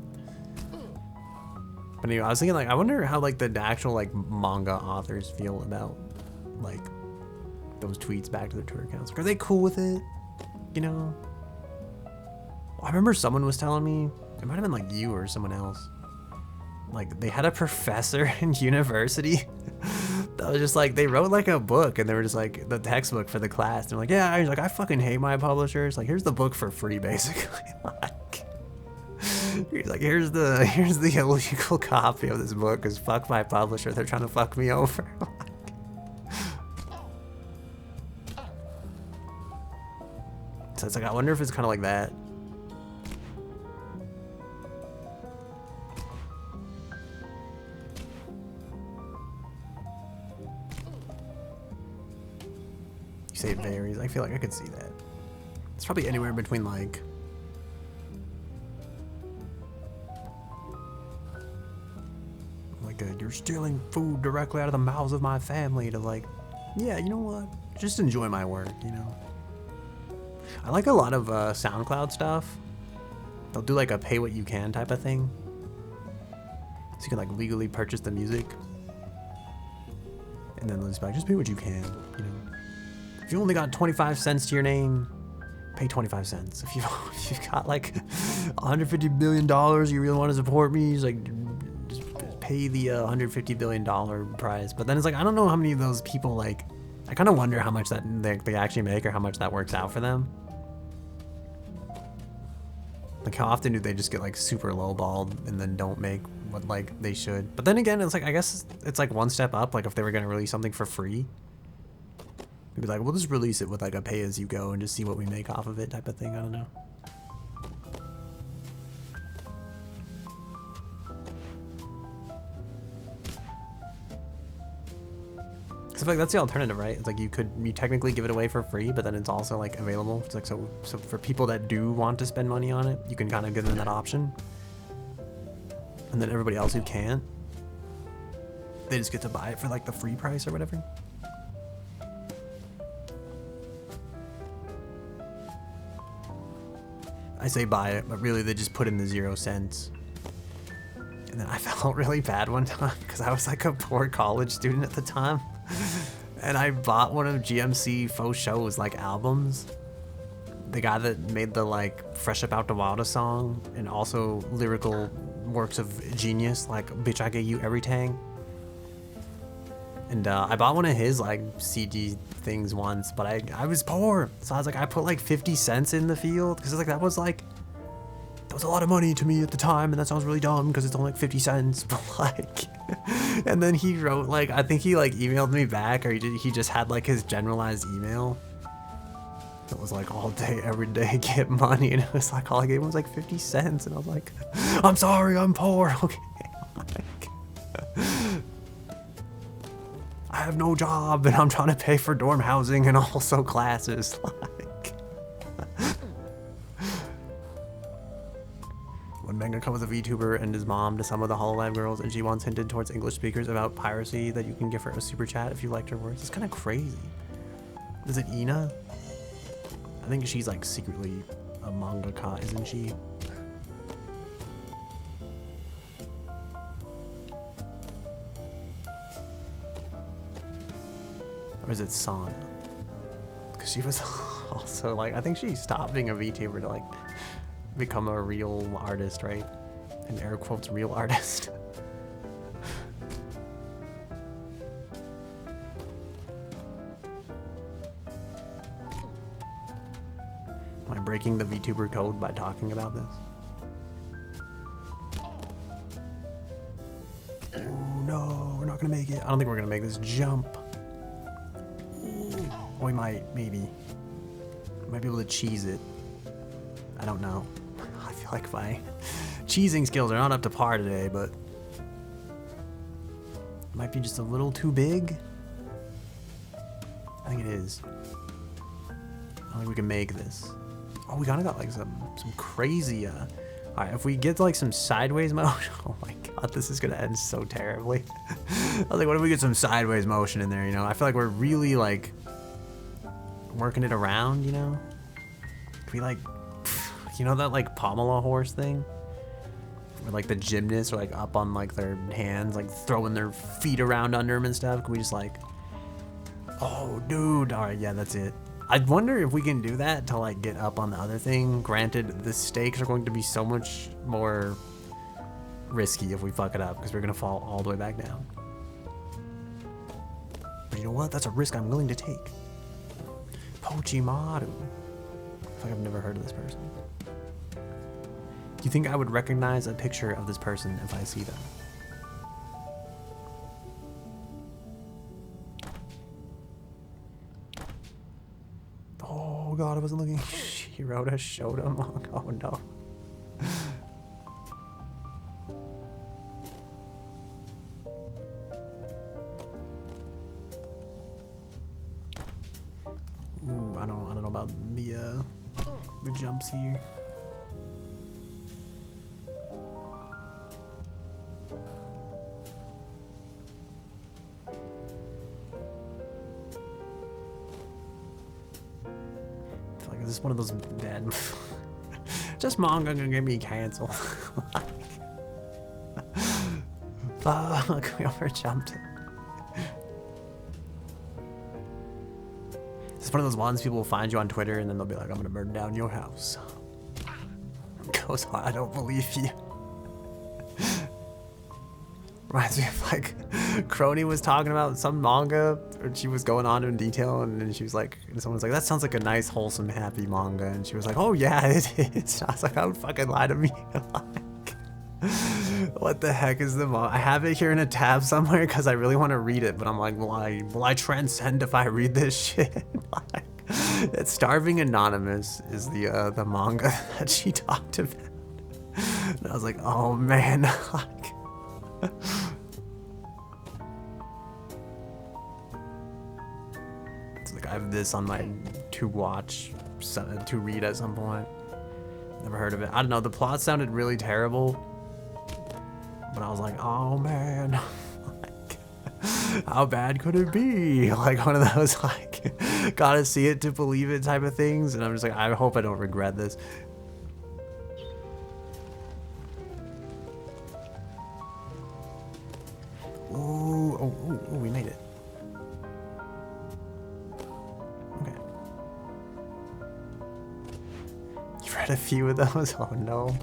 But anyway, I was thinking like, I wonder how like the actual like manga authors feel about like those tweets back to their Twitter accounts. Like, are they cool with it? You know? I remember someone was telling me, it might have been like you or someone else, like they had a professor in university that was just like, they wrote like a book and they were just like the textbook for the class. And they're like, yeah, he's like, I fucking hate my publishers. Like, here's the book for free, basically. Like, he's like, here's the illegal copy of this book because fuck my publisher. They're trying to fuck me over. So it's like, I wonder if it's kind of like that. You say it varies. I feel like I could see that. It's probably anywhere between like, you're stealing food directly out of the mouths of my family, to like, yeah, you know what? Just enjoy my work, you know? I like a lot of SoundCloud stuff. They'll do like a pay what you can type of thing. So you can like legally purchase the music. And then they'll just be like, just pay what you can, you know? If you only got 25 cents to your name, pay 25 cents. If you've got like $150 billion, you really want to support me, it's like, just pay the $150 billion prize. But then it's like, I don't know how many of those people, like, I kind of wonder how much that they actually make or how much that works out for them. Like, how often do they just get like super lowballed and then don't make what like they should? But then again, it's like, I guess it's like one step up. Like if they were going to release something for free, maybe like, we'll just release it with like a pay as you go and just see what we make off of it type of thing. I don't know. I feel like that's the alternative, right? It's like you technically give it away for free, but then it's also like available. It's like, so for people that do want to spend money on it, you can kind of give them that option. And then everybody else who can't, they just get to buy it for like the free price or whatever. I say buy it, but really they just put in the 0 cents. And then I felt really bad one time because I was like a poor college student at the time. And I bought one of GMC Faux Show's like albums. The guy that made the like Fresh Up Out the Wilder song and also lyrical works of genius like Bitch I Gave You Everything. And I bought one of his like CD things once, but I was poor. So I was like, I put like 50 cents in the field because like that was a lot of money to me at the time, and that sounds really dumb because it's only like 50 cents, but like, and then he wrote like, I think he like emailed me back, or he just had like his generalized email. It was like all day, every day, get money, and it was like all I gave him was like 50 cents, and I was like, I'm sorry, I'm poor, okay. I have no job, and I'm trying to pay for dorm housing and also classes, like. When Manga comes a VTuber and his mom to some of the HoloLab girls, and she once hinted towards English speakers about piracy that you can give her a super chat if you liked her words. It's kind of crazy. Is it Ina? I think she's like secretly a mangaka, isn't she? Or is it Sana? Because she was also like, I think she stopped being a VTuber to like become a real artist, right? In air quotes, real artist. Am I breaking the VTuber code by talking about this? Oh no, we're not gonna make it. I don't think we're gonna make this jump. Oh, we might, maybe. Might be able to cheese it. I don't know. I feel like my cheesing skills are not up to par today, but it might be just a little too big. I think it is. I don't think we can make this. Oh, we kinda got like some crazy, alright, if we get like some sideways motion, oh my god, this is gonna end so terribly. I was like, what if we get some sideways motion in there, you know? I feel like we're really like working it around, you know? Can we like, you know that like Pomelo horse thing? Where like the gymnasts are like up on like their hands, like throwing their feet around under them and stuff. Can we just like, oh dude, alright, yeah, that's it. I wonder if we can do that to like get up on the other thing. Granted, the stakes are going to be so much more risky if we fuck it up because we're gonna fall all the way back down. But you know what? That's a risk I'm willing to take. Pochimaru. I feel like I've never heard of this person. Do you think I would recognize a picture of this person if I see them? Oh god, I wasn't looking. Shirota showed him. Oh no. Ooh, I don't know about the jumps here. Is this one of those bad just manga gonna get me canceled? Fuck, we over jumped it. It's one of those ones people will find you on Twitter and then they'll be like, I'm gonna burn down your house. Goes on, I don't believe you. Reminds me of like Crony was talking about some manga, or she was going on in detail, and then she was like, and someone's like, that sounds like a nice, wholesome, happy manga, and she was like, oh yeah, it is. I was like, don't fucking lie to me. Like, what the heck is the manga? I have it here in a tab somewhere because I really want to read it, but I'm like, will I transcend if I read this shit? Like, it's Starving Anonymous is the manga that she talked about, and I was like, oh man, like. It's like I have this on my to watch, to read at some point. Never heard of it. I don't know, the plot sounded really terrible, but I was like, oh man, like, how bad could it be? Like one of those like gotta see it to believe it type of things, and I'm just like, I hope I don't regret this. Ooh, oh, we made it. Okay. You've read a few of those? Oh no.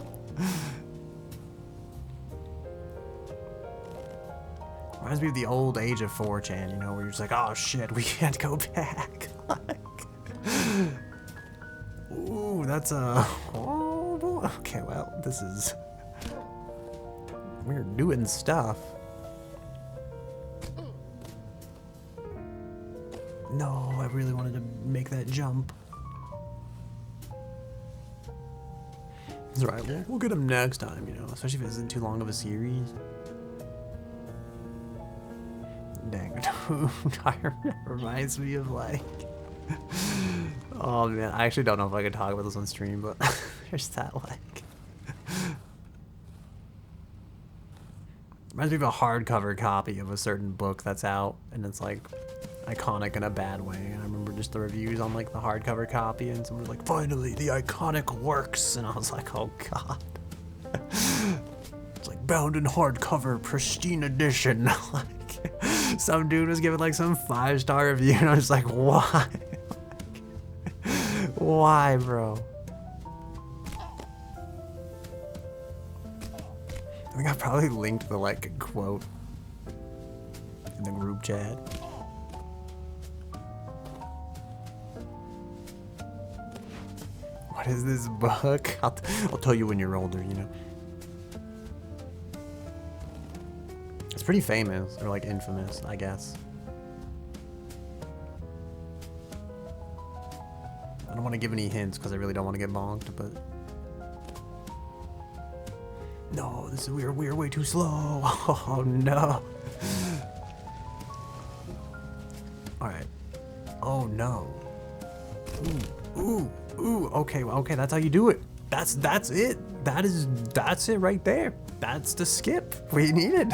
Reminds me of the old age of 4chan, you know, where you're just like, oh shit, we can't go back. Like, ooh, that's a... Oh, boy. Okay, well, this is... We're doing stuff. No, I really wanted to make that jump. That's right, we'll get him next time, you know, especially if it isn't too long of a series. Dang it. It reminds me of like... Oh man, I actually don't know if I could talk about this on stream, but there's that like... Reminds me of a hardcover copy of a certain book that's out, and it's like iconic in a bad way. And I remember just the reviews on like the hardcover copy, and someone was like, finally, the iconic works. And I was like, oh god. It's like bound in hardcover, pristine edition. Like, some dude was giving like some 5-star review, and I was like, why? Why, bro? I think I probably linked the like quote in the group chat. What is this book? I'll tell you when you're older, you know. It's pretty famous, or like infamous, I guess. I don't want to give any hints because I really don't want to get bonked, but... No, this is we're way too slow. Oh no. Alright. Oh no. Ooh. Okay, that's how you do it. That's it. That's it right there. That's the skip we needed.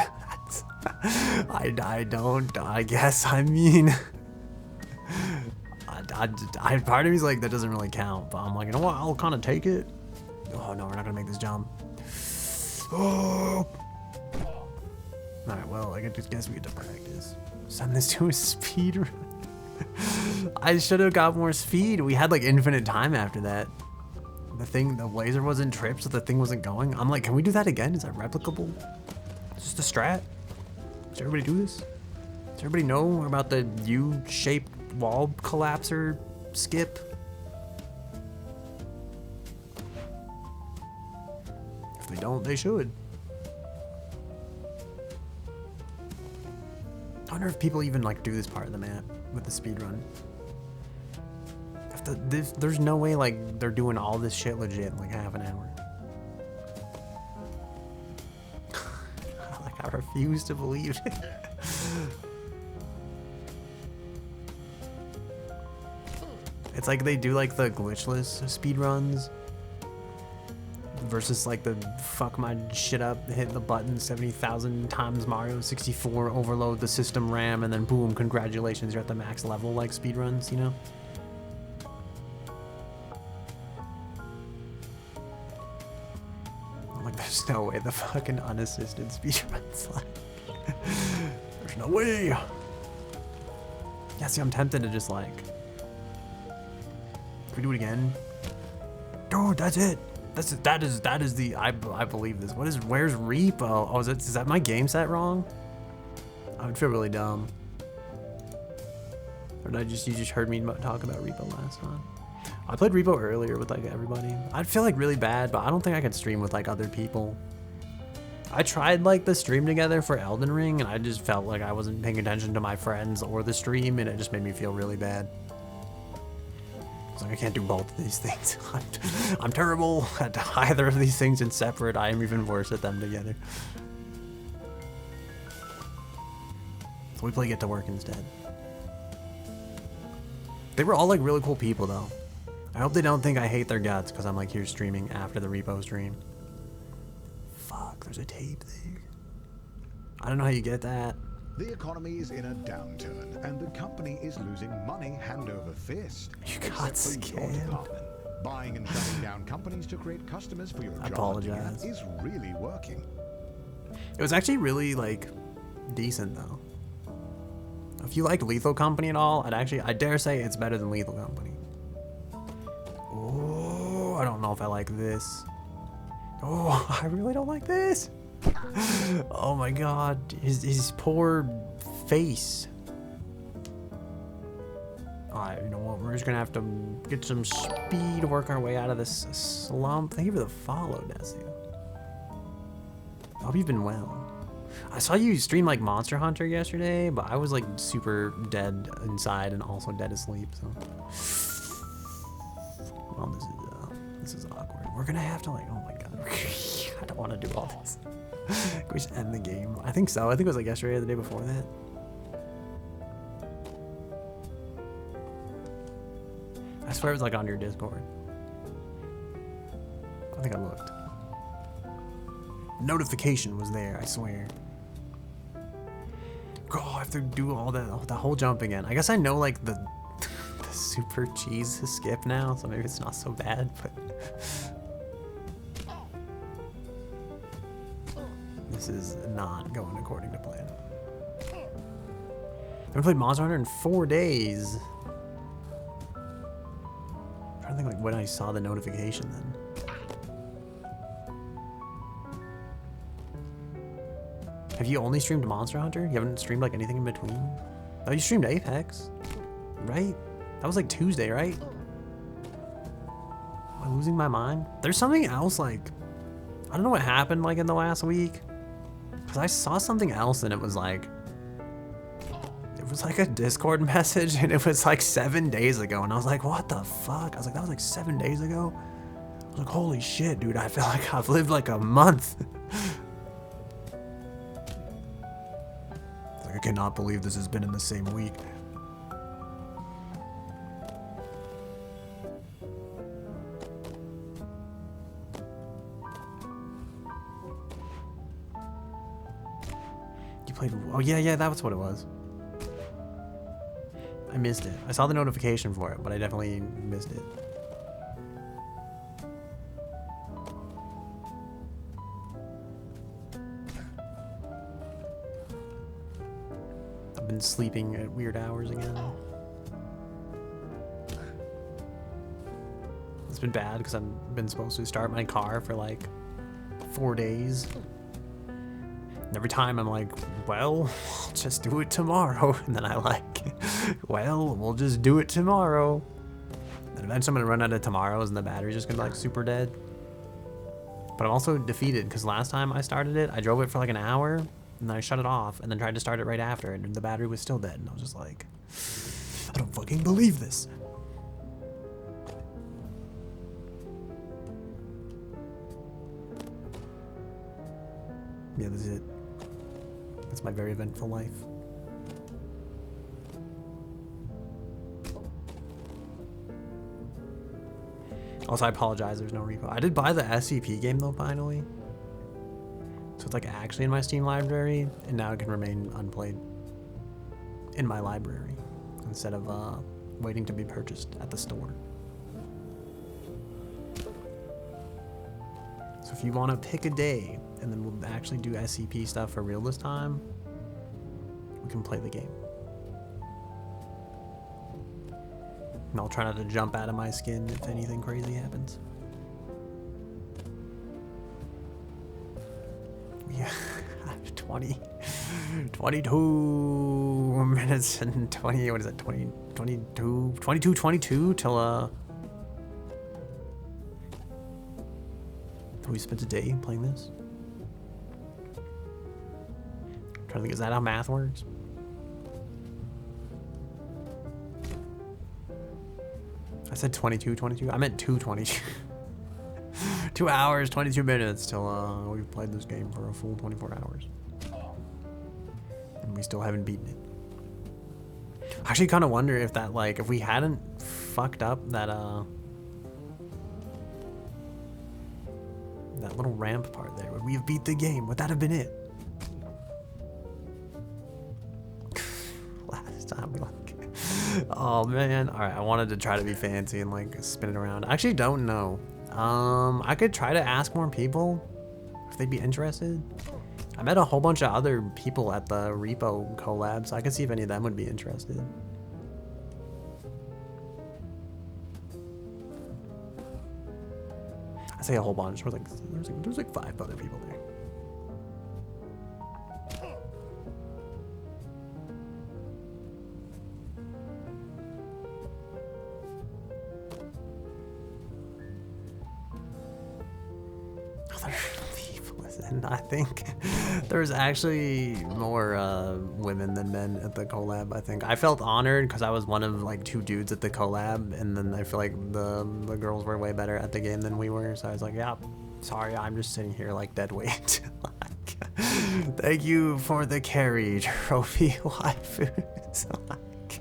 I guess, I mean... part of me's like, that doesn't really count, but I'm like, you know what, I'll kind of take it. Oh no, we're not gonna make this jump. Oh. Alright, well, I just guess we get to practice. Send this to a speed run. I should have got more speed. We had like infinite time after that. The laser wasn't tripped, so the thing wasn't going. I'm like, can we do that again? Is that replicable? Is this the strat? Does everybody do this? Does everybody know about the U-shaped wall collapser skip? If they don't, they should. I wonder if people even like do this part of the map with the speed run. There's no way like they're doing all this shit legit in like half an hour. Like, I refuse to believe it. It's like they do like the glitchless speed runs versus like the fuck my shit up, hit the button 70,000 times Mario 64, overload the system RAM, and then boom, congratulations, you're at the max level like speed runs, you know? I'm like, there's no way the fucking unassisted speed runs like. There's no way. Yeah, see, I'm tempted to just like, can we do it again? Dude, that's it. That is the I believe this. Where's repo? Oh, is that my game set wrong? I would feel really dumb. Or did you just heard me talk about repo last time? I played repo earlier with like everybody. I'd feel like really bad, but I don't think I could stream with like other people. I tried like the stream together for Elden Ring, and I just felt like I wasn't paying attention to my friends or the stream, and it just made me feel really bad. It's like, I can't do both of these things. I'm terrible at either of these things in separate. I am even worse at them together. So we play Get to Work instead. They were all like really cool people though. I hope they don't think I hate their guts because I'm like here streaming after the repo stream. Fuck, there's a tape there. I don't know how you get that. The economy is in a downturn, and the company is losing money hand over fist. You got Except for your scammed. department. Buying and shutting down companies to create customers for your I job apologize. is really working. It was actually really like decent though. If you like Lethal Company at all, I dare say it's better than Lethal Company. Oh, I don't know if I like this. Oh, I really don't like this. Oh my god, his poor face. Alright, you know what, we're just gonna have to get some speed to work our way out of this slump. Thank you for the follow, Desu. I hope you've been well. I saw you stream like Monster Hunter yesterday, but I was like super dead inside and also dead asleep, so. Well, this is awkward. We're gonna have to like, oh my god. I don't want to do all this. Can we just end the game? I think so. I think it was like yesterday or the day before that. I swear it was like on your Discord. I think I looked. Notification was there, I swear. God, I have to do all that, the whole jump again. I guess I know like the super cheese skip now, so maybe it's not so bad, but this is not going according to plan. I haven't played Monster Hunter in 4 days. I'm trying to think like when I saw the notification then. Have you only streamed Monster Hunter? You haven't streamed like anything in between? Oh, you streamed Apex, right? That was like Tuesday, right? Am I losing my mind? There's something else like, I don't know what happened like in the last week. Cause I saw something else and it was like a Discord message and it was like 7 days ago. And I was like, what the fuck? I was like, that was like 7 days ago? I was like, holy shit, dude. I feel like I've lived like a month. I cannot believe this has been in the same week. You played, oh yeah, that was what it was. I missed it. I saw the notification for it, but I definitely missed it. I've been sleeping at weird hours again. It's been bad because I've been supposed to start my car for like 4 days. And every time I'm like, well, I'll just do it tomorrow. And then I like, well, we'll just do it tomorrow. And eventually I'm gonna run out of tomorrows and the battery's just gonna be like super dead. But I'm also defeated because last time I started it, I drove it for like an hour. And then I shut it off and then tried to start it right after and the battery was still dead. And I was just like, I don't fucking believe this. Yeah, that's it. That's my very eventful life. Also, I apologize, there's no repo. I did buy the SCP game though, finally. So it's like actually in my Steam library, and now it can remain unplayed in my library instead of waiting to be purchased at the store. So if you want to pick a day, and then we'll actually do SCP stuff for real this time, we can play the game. And I'll try not to jump out of my skin if anything crazy happens. Yeah, 22 minutes and 20, what is that, 22 till, we spent a day playing this? I'm trying to think, is that how math works? I said 22. I meant 2:22. 2 hours, 22 minutes till we've played this game for a full 24 hours. And we still haven't beaten it. I actually kind of wonder if that, like, if we hadn't fucked up that, that little ramp part there, would we have beat the game? Would that have been it? Last time, like, oh man. All right, I wanted to try to be fancy and like spin it around. I actually don't know. I could try to ask more people if they'd be interested. I met a whole bunch of other people at the repo collab, so I could see if any of them would be interested. I say a whole bunch. There's like 5 other people there. And I think there's actually more women than men at the collab. I think I felt honored because I was one of like 2 dudes at the collab, and then I feel like the girls were way better at the game than we were. So I was like, yeah, sorry, I'm just sitting here like dead weight. Like, thank you for the carry trophy waifu. So, like,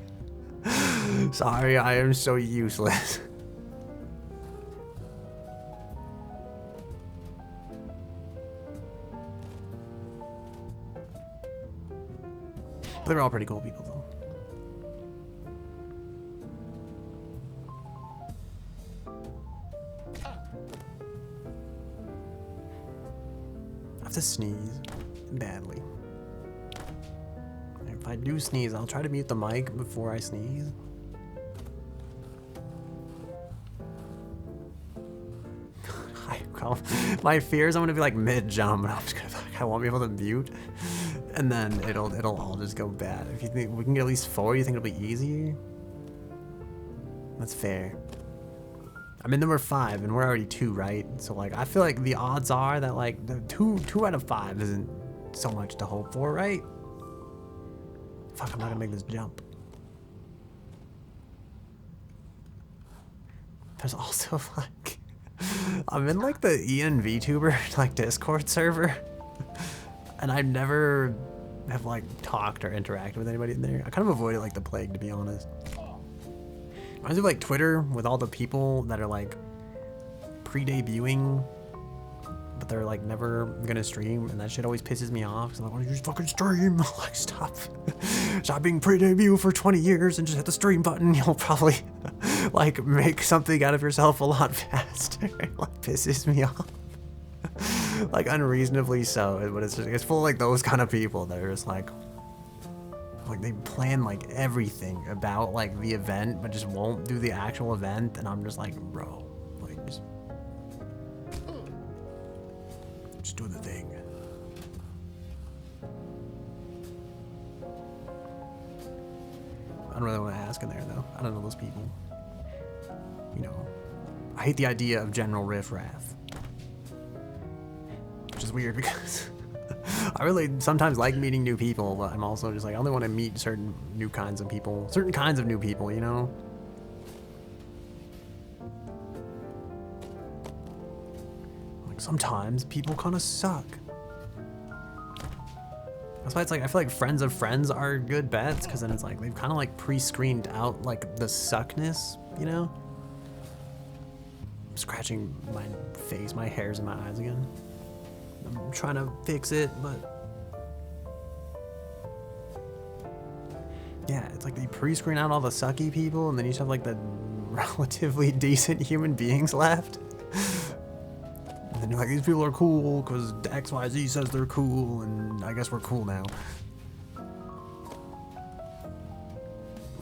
sorry, I am so useless. They're all pretty cool people, though. I have to sneeze badly. If I do sneeze, I'll try to mute the mic before I sneeze. My fear is I'm gonna be like mid-jump and I'm just gonna be like, I won't be able to mute, and then it'll all just go bad. If you think we can get at least 4, you think it'll be easier? That's fair. I'm in number 5 and we're already 2, right? So like I feel like the odds are that like the 2 out of 5 isn't so much to hope for, right? Fuck, I'm not gonna make this jump. There's also like I'm in like the ENVTuber like Discord server, and I never have like talked or interacted with anybody in there. I kind of avoided like the plague, to be honest. I do like Twitter with all the people that are like pre-debuting, but they're like never gonna stream, and that shit always pisses me off. Cause I'm like, why don't you just fucking stream? Like, stop being pre-debut for 20 years and just hit the stream button. You'll probably like make something out of yourself a lot faster. It like pisses me off. Like unreasonably so, but it's full of like those kind of people that are just like they plan like everything about like the event, but just won't do the actual event, and I'm just like, bro, like just do the thing. I don't really want to ask in there though. I don't know those people. You know, I hate the idea of general riffraff, which is weird because I really sometimes like meeting new people, but I'm also just like, I only want to meet certain kinds of new people, you know? Like sometimes people kind of suck. That's why it's like, I feel like friends of friends are good bets, because then it's like, they've kind of like pre-screened out like the suckness, you know? I'm scratching my face, my hair's in my eyes again. I'm trying to fix it, but yeah, it's like they pre-screen out all the sucky people, and then you just have like the relatively decent human beings left. And then you're like, these people are cool because XYZ says they're cool, and I guess we're cool now.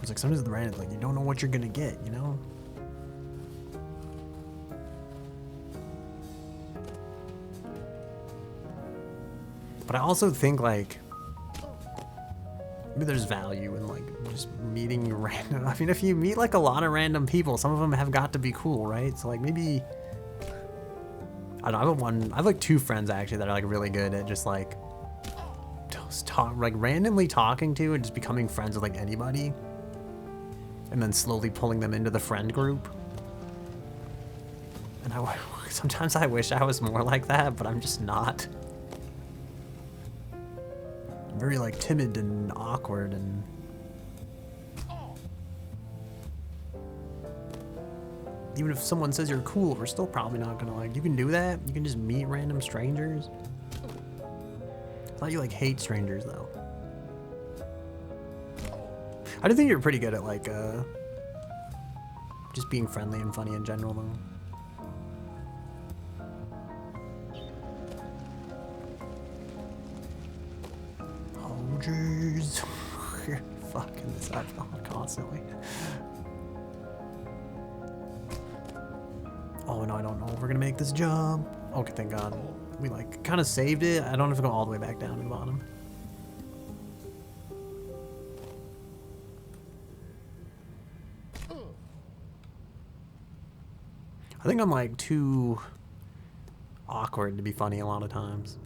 It's like sometimes the random, like you don't know what you're gonna get, you know? But I also think like maybe there's value in like just meeting random. I mean, if you meet like a lot of random people, some of them have got to be cool, right? So like maybe I don't know. I have like 2 friends actually that are like really good at just like randomly talking to and just becoming friends with like anybody, and then slowly pulling them into the friend group. And sometimes I wish I was more like that, but I'm just not. I'm very like timid and awkward, and even if someone says you're cool, we're still probably not gonna like, you can do that? You can just meet random strangers? I thought you like hate strangers though. I do think you're pretty good at like just being friendly and funny in general though. Oh jeez. You're fucking this up constantly. Oh no, I don't know if we're gonna make this jump. Okay, thank God. We like kind of saved it. I don't have to go all the way back down to the bottom. I think I'm like too awkward to be funny a lot of times.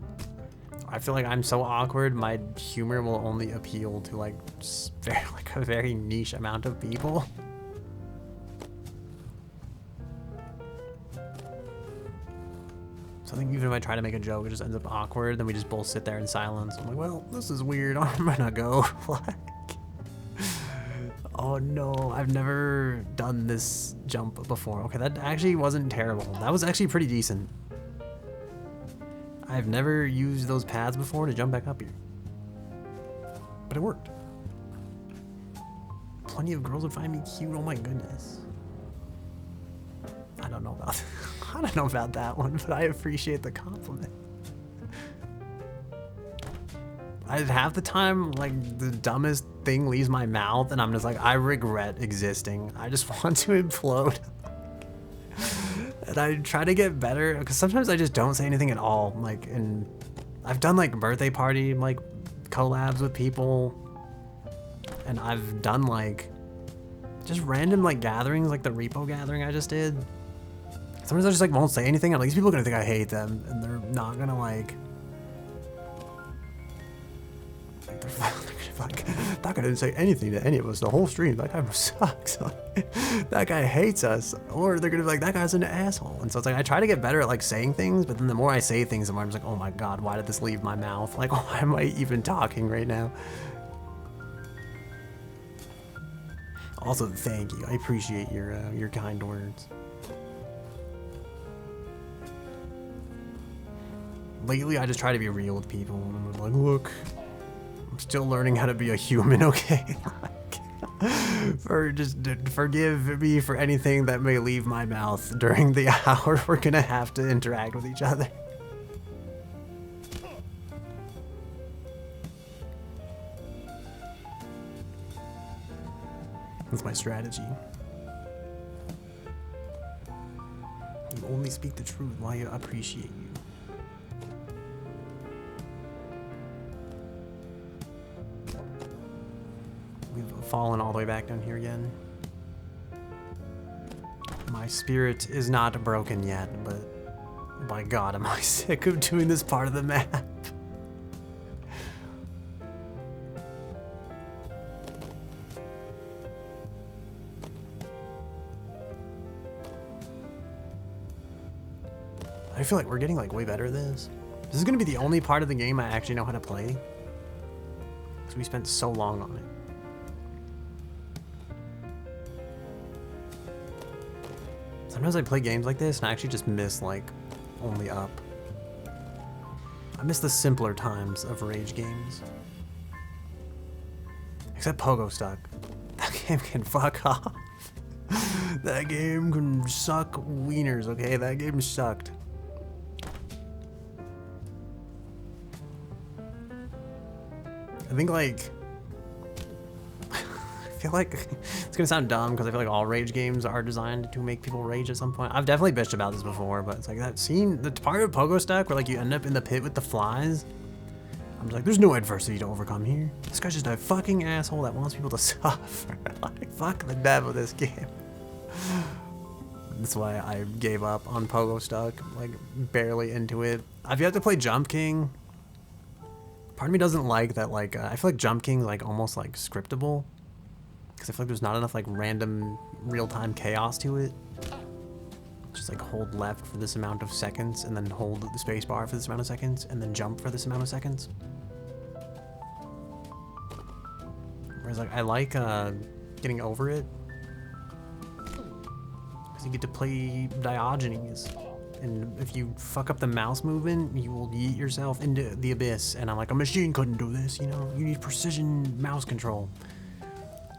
I feel like I'm so awkward, my humor will only appeal to like just a very niche amount of people. So I think even if I try to make a joke, it just ends up awkward. Then we just both sit there in silence. I'm like, well, this is weird. I'm gonna go. Like, oh no, I've never done this jump before. Okay, that actually wasn't terrible. That was actually pretty decent. I've never used those pads before to jump back up here, but it worked. Plenty of girls would find me cute. Oh my goodness. I don't know about I don't know about that one, but I appreciate the compliment. Half the time, like, the dumbest thing leaves my mouth, and I'm just like, I regret existing. I just want to implode. And I try to get better, because sometimes I just don't say anything at all. Like, and I've done, like, birthday party, like, collabs with people. And I've done, like, just random, like, gatherings, like the repo gathering I just did. Sometimes I just, like, won't say anything. I'm like, these people are gonna think I hate them, and they're not gonna, like... Like, that guy didn't say anything to any of us the whole stream. That guy sucks. That guy hates us. Or they're gonna be like, that guy's an asshole. And so it's like, I try to get better at like saying things, but then the more I say things, the more I'm just like, oh my god, why did this leave my mouth? Like, why am I even talking right now? Also, thank you. I appreciate your kind words. Lately, I just try to be real with people. And I'm like, look, I'm still learning how to be a human, okay? Forgive me for anything that may leave my mouth during the hour we're gonna have to interact with each other. That's my strategy. You only speak the truth while I appreciate you. We've fallen all the way back down here again. My spirit is not broken yet, but by God, am I sick of doing this part of the map. I feel like we're getting like way better at this. This is gonna be the only part of the game I actually know how to play, because we spent so long on it. Sometimes I play games like this and I actually just miss like only up. I miss the simpler times of rage games. Except Pogo Stuck. That game can fuck off. That game can suck wieners, okay? That game sucked. I think like... I feel like it's gonna sound dumb because I feel like all rage games are designed to make people rage at some point. I've definitely bitched about this before, but it's like that scene, the part of Pogo Stuck where like you end up in the pit with the flies. I'm just like, there's no adversity to overcome here. This guy's just a fucking asshole that wants people to suffer. Like, fuck the dev of this game. That's why I gave up on Pogo Stuck, like barely into it. I've yet to play Jump King. Part of me doesn't like that, like, I feel like Jump King's like almost like scriptable. Because I feel like there's not enough like random real-time chaos to it. Just like hold left for this amount of seconds and then hold the space bar for this amount of seconds and then jump for this amount of seconds. Whereas like I like getting over it. Because you get to play Diogenes. And if you fuck up the mouse movement, you will yeet yourself into the abyss. And I'm like, a machine couldn't do this, you know? You need precision mouse control.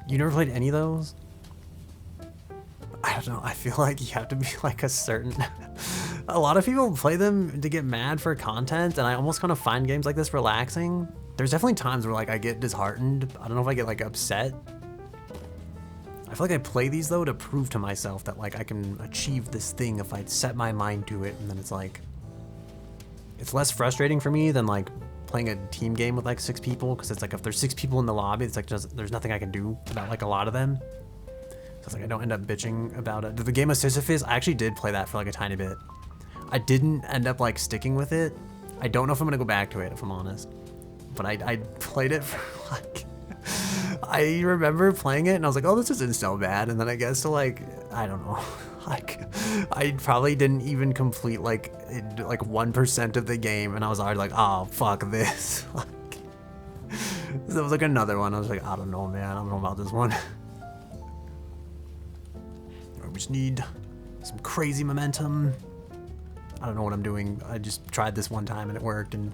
You never played any of those? I don't know, I feel like you have to be like a certain... A lot of people play them to get mad for content, and I almost kind of find games like this relaxing. There's definitely times where like I get disheartened. I don't know if I get like upset. I feel like I play these though to prove to myself that like I can achieve this thing if I set my mind to it, and then it's like... It's less frustrating for me than like playing a team game with like 6 people, because it's like if there's 6 people in the lobby, it's like just there's nothing I can do about like a lot of them. So it's like I don't end up bitching about it. The game of Sisyphus, I actually did play that for like a tiny bit. I didn't end up like sticking with it. I don't know if I'm gonna go back to it, if I'm honest. But I played it for like... I remember playing it and I was like, oh, this isn't so bad. And then I guess to like, I don't know. Like, I probably didn't even complete like 1% of the game, and I was already like, oh, fuck this. Like, that was like another one. I was like, I don't know, man. I don't know about this one. I just need some crazy momentum. I don't know what I'm doing. I just tried this one time and it worked, and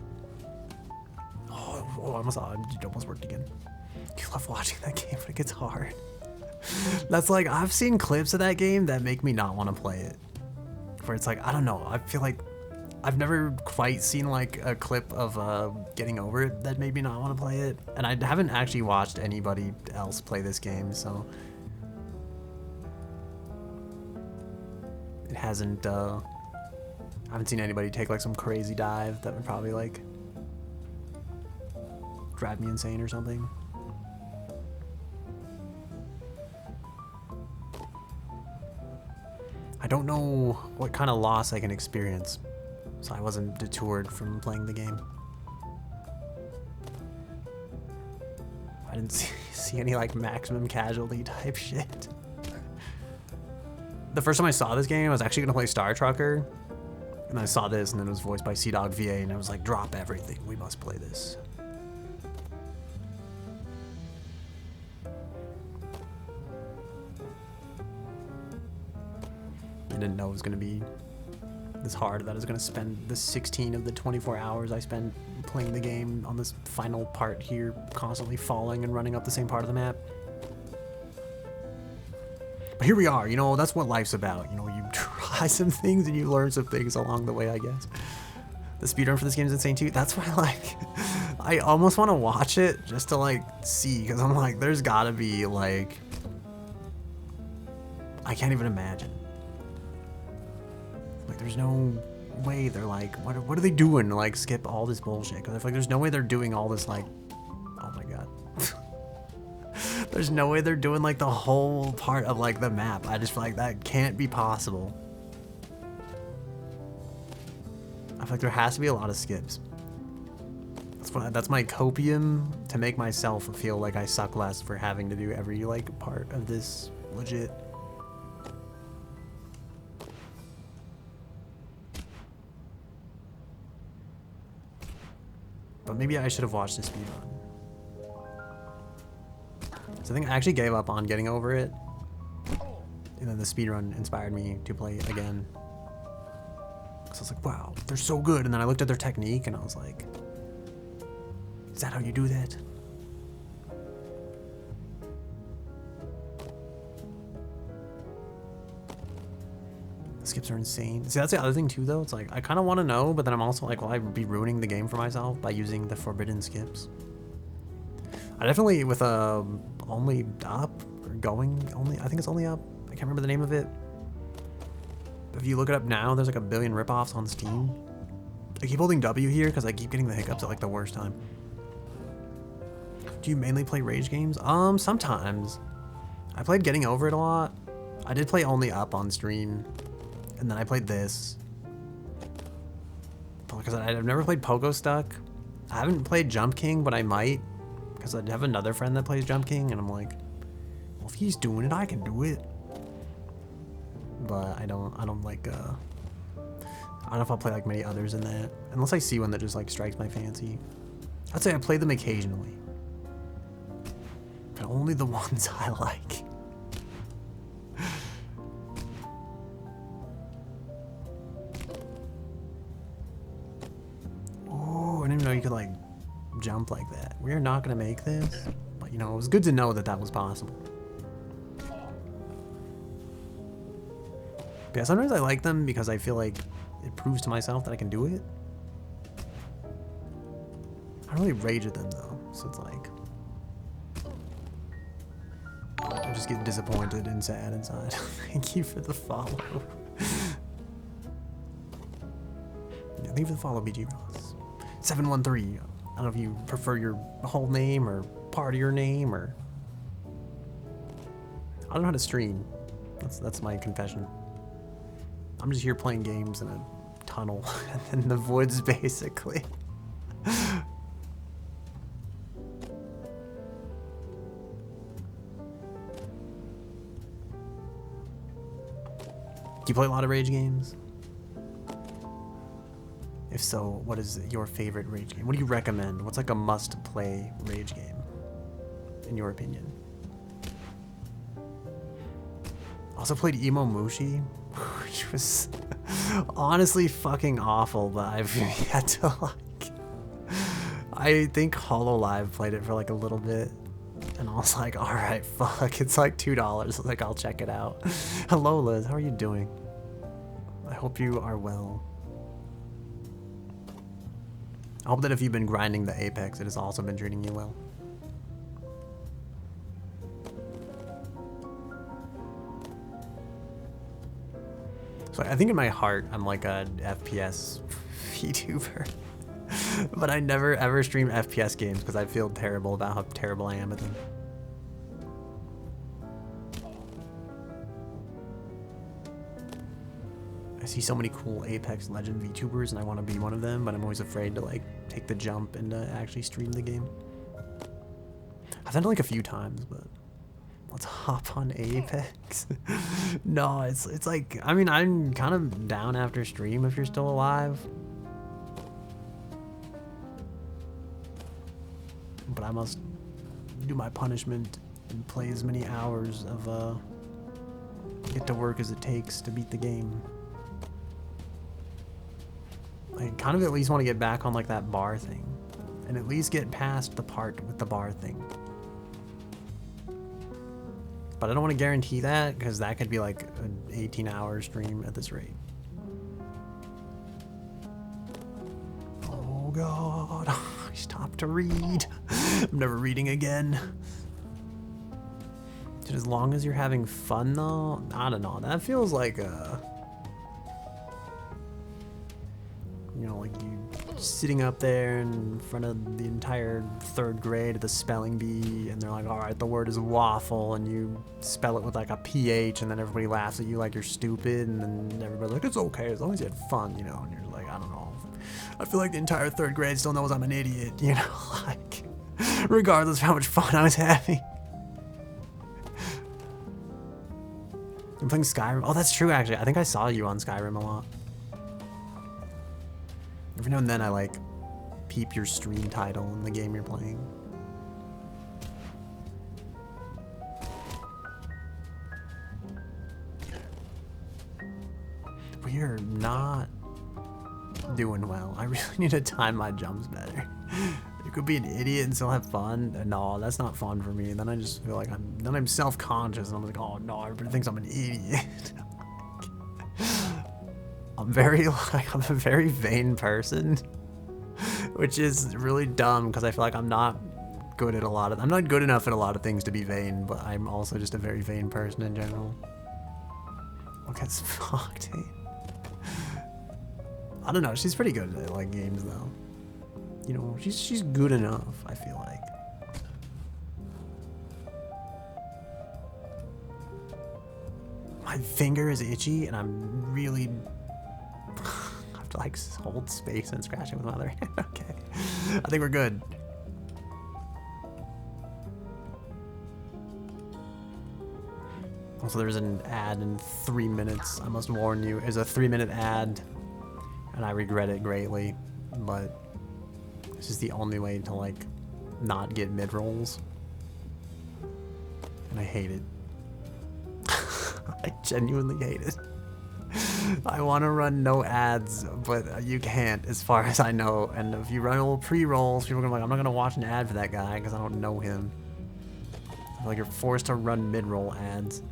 oh, it almost worked again. You love watching that game when it gets hard. That's like, I've seen clips of that game that make me not want to play it. where it's like, I don't know, I feel like I've never quite seen like a clip of Getting Over It that made me not want to play it, and I haven't actually watched anybody else play this game, so it hasn't I haven't seen anybody take like some crazy dive that would probably like drive me insane or something. I don't know what kind of loss I can experience, so I wasn't detoured from playing the game. I didn't see any like maximum casualty type shit. The first time I saw this game, I was actually gonna play Star Trucker, and I saw this, and then it was voiced by CDawg VA, and I was like, drop everything, we must play this. I didn't know it was gonna be this hard, that I was gonna spend the 16 of the 24 hours I spent playing the game on this final part here, constantly falling and running up the same part of the map. But here we are, you know, that's what life's about. You know, you try some things and you learn some things along the way, I guess. The speedrun for this game is insane too. That's why, like, I almost want to watch it just to, like, see, because I'm like, there's gotta be, like, I can't even imagine. Like, there's no way they're like, what are they doing to, like, skip all this bullshit? Because I feel like there's no way they're doing all this, like, oh my god. There's no way they're doing, like, the whole part of, like, the map. I just feel like that can't be possible. I feel like there has to be a lot of skips. That's my copium to make myself feel like I suck less for having to do every, like, part of this legit. But maybe I should have watched the speedrun. So I think I actually gave up on Getting Over It, and then the speedrun inspired me to play it again. So I was like, wow, they're so good. And then I looked at their technique and I was like, is that how you do that? The skips are insane. See, that's the other thing too, though. It's like, I kind of want to know, but then I'm also like, will I be ruining the game for myself by using the forbidden skips? I definitely, with only up, or going, only, I think it's only up. I can't remember the name of it. If you look it up now, there's like a billion ripoffs on Steam. I keep holding W here because I keep getting the hiccups at like the worst time. Do you mainly play rage games? Sometimes. I played Getting Over It a lot. I did play Only Up on stream. And then I played this. Because I've never played Pogo Stuck. I haven't played Jump King, but I might. Because I have another friend that plays Jump King, and I'm like, well, if he's doing it, I can do it. But I don't like, I don't know if I'll play like many others in that. Unless I see one that just like strikes my fancy. I'd say I play them occasionally. But only the ones I like. Oh, I didn't even know you could like jump like that. We're not gonna make this. But you know, it was good to know that that was possible. Yeah, sometimes I like them because I feel like it proves to myself that I can do it. I don't really rage at them though, so it's like I just get disappointed and sad inside. Thank you for the follow. Yeah, thank you for the follow, BG Ross. 713. I don't know if you prefer your whole name or part of your name, or I don't know how to stream. That's my confession. I'm just here playing games in a tunnel in the woods, basically. Do you play a lot of rage games? If so, what is your favorite rage game? What do you recommend? What's like a must-play rage game, in your opinion? Also played Emo Mushi, which was honestly fucking awful, but I've yet to like. I think HoloLive played it for like a little bit, and I was like, all right, fuck, it's like $2. Like, I'll check it out. Hello, Liz, how are you doing? I hope you are well. I hope that if you've been grinding the Apex, it has also been treating you well. So I think in my heart, I'm like a FPS VTuber. But I never ever stream FPS games because I feel terrible about how terrible I am at them. I see so many cool Apex Legend VTubers and I want to be one of them, but I'm always afraid to like take the jump and actually stream the game. I've done it like a few times, but let's hop on Apex. No, it's like, I mean, I'm kind of down after stream if you're still alive. But I must do my punishment and play as many hours of get to work as it takes to beat the game. I kind of at least want to get back on like that bar thing and at least get past the part with the bar thing. But I don't want to guarantee that because that could be like an 18-hour stream at this rate. Oh god, I stopped to read. I'm never reading again. Dude, as long as you're having fun though, I don't know, that feels like you know, like you sitting up there in front of the entire 3rd grade at the spelling bee and they're like, all right, the word is waffle, and you spell it with like a PH and then everybody laughs at you like you're stupid, and then everybody's like, it's okay as long as you had fun, you know, and you're like, I don't know. I feel like the entire 3rd grade still knows I'm an idiot, you know, like, regardless of how much fun I was having. I'm playing Skyrim. Oh, that's true, actually. I think I saw you on Skyrim a lot. Every now and then I like peep your stream title in the game you're playing. We are not doing well. I really need to time my jumps better. You could be an idiot and still have fun. No, that's not fun for me. Then I just feel like I'm self-conscious and I'm like, oh no, everybody thinks I'm an idiot. I'm a very vain person, which is really dumb because I feel like I'm not good at I'm not good enough at a lot of things to be vain, but I'm also just a very vain person in general. Look at Octane. I don't know, she's pretty good at like games though. You know, she's good enough, I feel like. My finger is itchy and I'm really I have to like hold space and scratch it with my other hand. Okay, I think we're good. Also, there's an ad in 3 minutes. I must warn you, it's a 3-minute ad and I regret it greatly, but this is the only way to like not get mid-rolls and I hate it. I genuinely hate it. I want to run no ads, but you can't as far as I know, and if you run all pre-rolls, people are gonna be like, I'm not gonna watch an ad for that guy because I don't know him. I feel like you're forced to run mid-roll ads.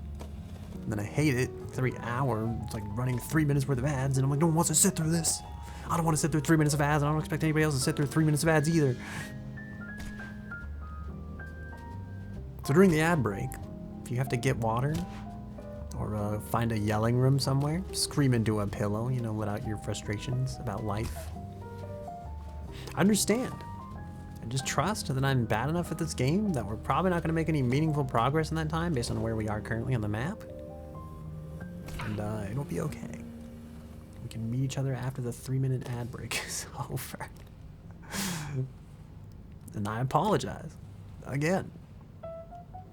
And then I hate it. Every hour, it's like running 3 minutes worth of ads, and I'm like, no one wants to sit through this. I don't want to sit through 3 minutes of ads, and I don't expect anybody else to sit through 3 minutes of ads either. So during the ad break, if you have to get water, or find a yelling room somewhere, scream into a pillow, you know, let out your frustrations about life. I understand. And just trust that I'm bad enough at this game that we're probably not going to make any meaningful progress in that time based on where we are currently on the map. And it'll be okay. We can meet each other after the 3-minute ad break is over. And I apologize. Again.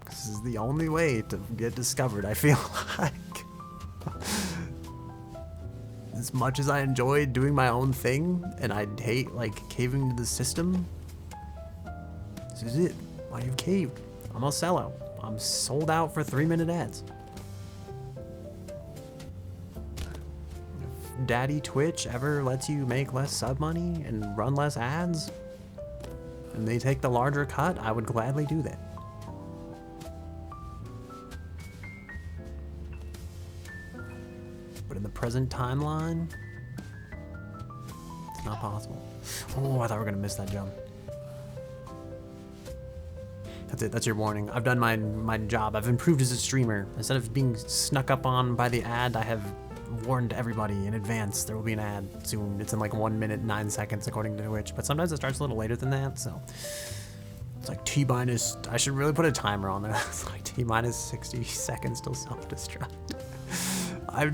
This is the only way to get discovered, I feel like. As much as I enjoy doing my own thing, and I hate, like, caving to the system, this is it. Why you've caved. I'm a sellout. I'm sold out for 3-minute ads. If Daddy Twitch ever lets you make less sub money and run less ads, and they take the larger cut, I would gladly do that. But in the present timeline. It's not possible. Oh, I thought we were gonna miss that jump. That's it. That's your warning. I've done my job. I've improved as a streamer. Instead of being snuck up on by the ad, I have warned everybody in advance there will be an ad soon. It's in like 1 minute 9 seconds according to Twitch, but sometimes it starts a little later than that. So it's like T minus. I should really put a timer on there. It's like T minus 60 seconds till self-destruct. A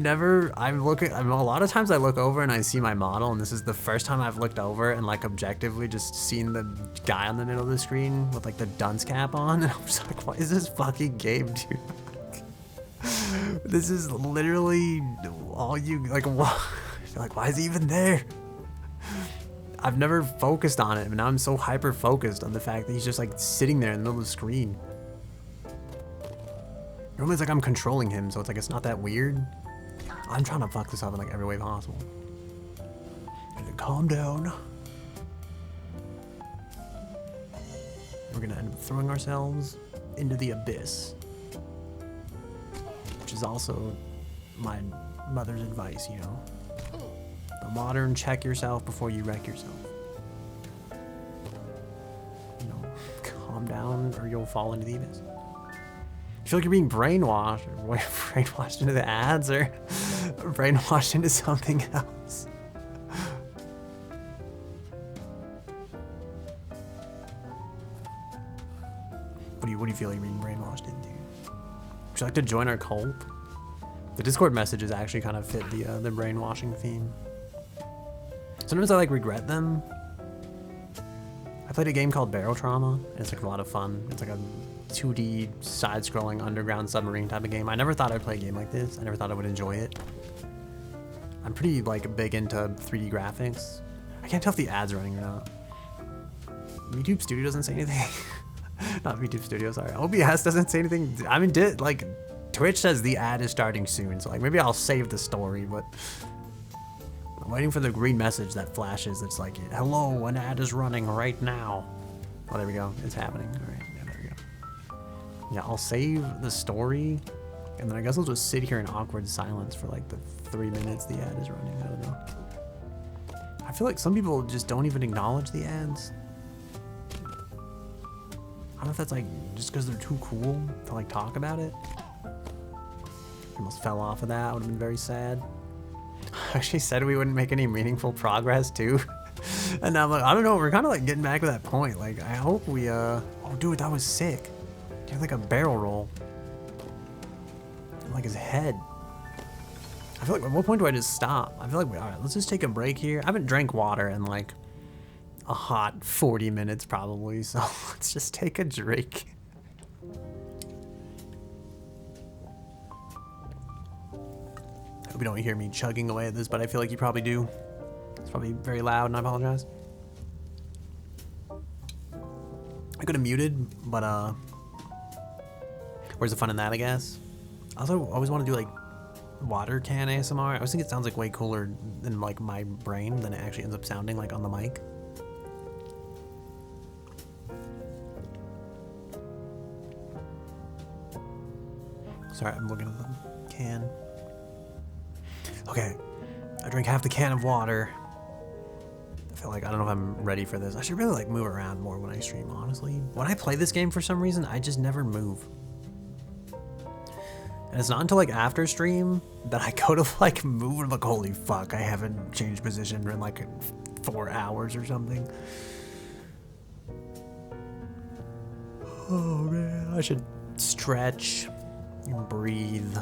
lot of times I look over and I see my model, and this is the first time I've looked over and like objectively just seen the guy on the middle of the screen with like the dunce cap on, and I'm just like, what is this fucking game, dude? This is literally all you, like, what? Like, why is he even there? I've never focused on it, but now I'm so hyper focused on the fact that he's just like sitting there in the middle of the screen. Normally it's like I'm controlling him, so it's like it's not that weird. I'm trying to fuck this up in like every way possible. Calm down. We're gonna end up throwing ourselves into the abyss, which is also my mother's advice, you know. The modern check yourself before you wreck yourself. You know, calm down or you'll fall into the abyss. I feel like you're being brainwashed, or brainwashed into the ads, or brainwashed into something else. What do you feel like you're being brainwashed into? Would you like to join our cult? The Discord messages actually kind of fit the brainwashing theme. Sometimes I like regret them. I played a game called Barrel Trauma, and it's like a lot of fun. It's like a 2D side-scrolling underground submarine type of game. I never thought I'd play a game like this. I never thought I would enjoy it. I'm pretty like big into 3D graphics. I can't tell if the ads are running or not. YouTube Studio doesn't say anything. Not YouTube Studio, sorry. OBS doesn't say anything. I mean, like Twitch says the ad is starting soon, so like maybe I'll save the story, but I'm waiting for the green message that flashes. It's like, hello, an ad is running right now. Oh, there we go. It's happening. All right. Yeah, there we go. Yeah, I'll save the story, and then I guess I'll just sit here in awkward silence for like the 3 minutes the ad is running. I don't know. I feel like some people just don't even acknowledge the ads. I don't know if that's like just because they're too cool to like talk about it. Almost fell off of that. I would have been very sad. I actually said we wouldn't make any meaningful progress too. And now I'm like, I don't know, we're kind of like getting back to that point. Like, I hope we, oh dude, that was sick. He had like a barrel roll. And, like his head. I feel like, at what point do I just stop? I feel like, all right, let's just take a break here. I haven't drank water in like a hot 40 minutes probably, so let's just take a drink. I hope you don't hear me chugging away at this, but I feel like you probably do. It's probably very loud, and I apologize. I could have muted, but where's the fun in that, I guess? I also always want to do like water can ASMR. I always think it sounds like way cooler in like my brain than it actually ends up sounding like on the mic. Sorry, I'm looking at the can. Okay, I drank half the can of water. I feel like, I don't know if I'm ready for this. I should really like move around more when I stream, honestly. When I play this game for some reason, I just never move. And it's not until like after stream that I go to like move and I'm like, holy fuck, I haven't changed position in like 4 hours or something. Oh man, I should stretch and breathe.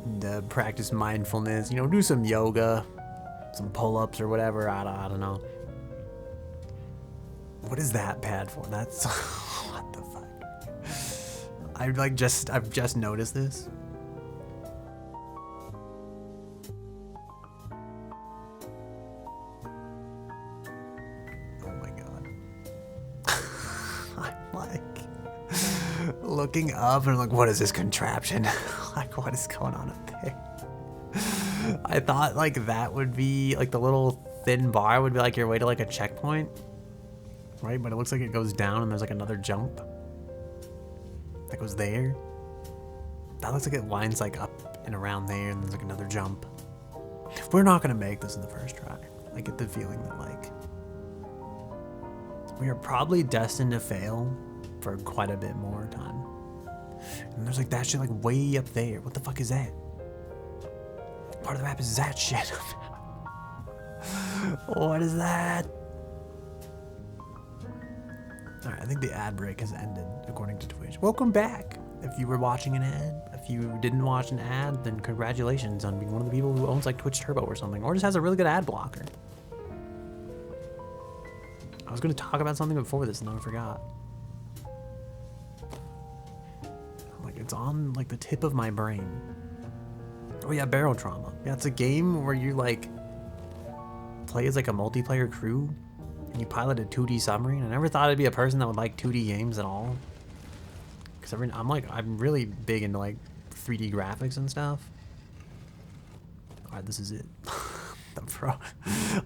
And, practice mindfulness, you know, do some yoga, some pull-ups or whatever. I don't know. What is that pad for? That's what the fuck? I've just noticed this. Oh my god. I'm like looking up and I'm like, what is this contraption? Like, what is going on up there? I thought like that would be like the little thin bar would be like your way to like a checkpoint, right? But it looks like it goes down and there's like another jump that goes there. That looks like it winds like up and around there, and there's like another jump. We're not gonna make this in the first try. I get the feeling that like we are probably destined to fail for quite a bit more time. And there's like that shit like way up there. What the fuck is that? Part of the map is that shit. What is that? Alright, I think the ad break has ended, according to Twitch. Welcome back! If you were watching an ad, if you didn't watch an ad, then congratulations on being one of the people who owns like Twitch Turbo or something, or just has a really good ad blocker. I was gonna talk about something before this and then I forgot. Like, it's on like the tip of my brain. Oh yeah, Barrel Trauma. Yeah, it's a game where you like play as like a multiplayer crew and you pilot a 2D submarine. I never thought I'd be a person that would like 2D games at all. Cause I'm really big into like 3D graphics and stuff. Alright, this is it. Bro,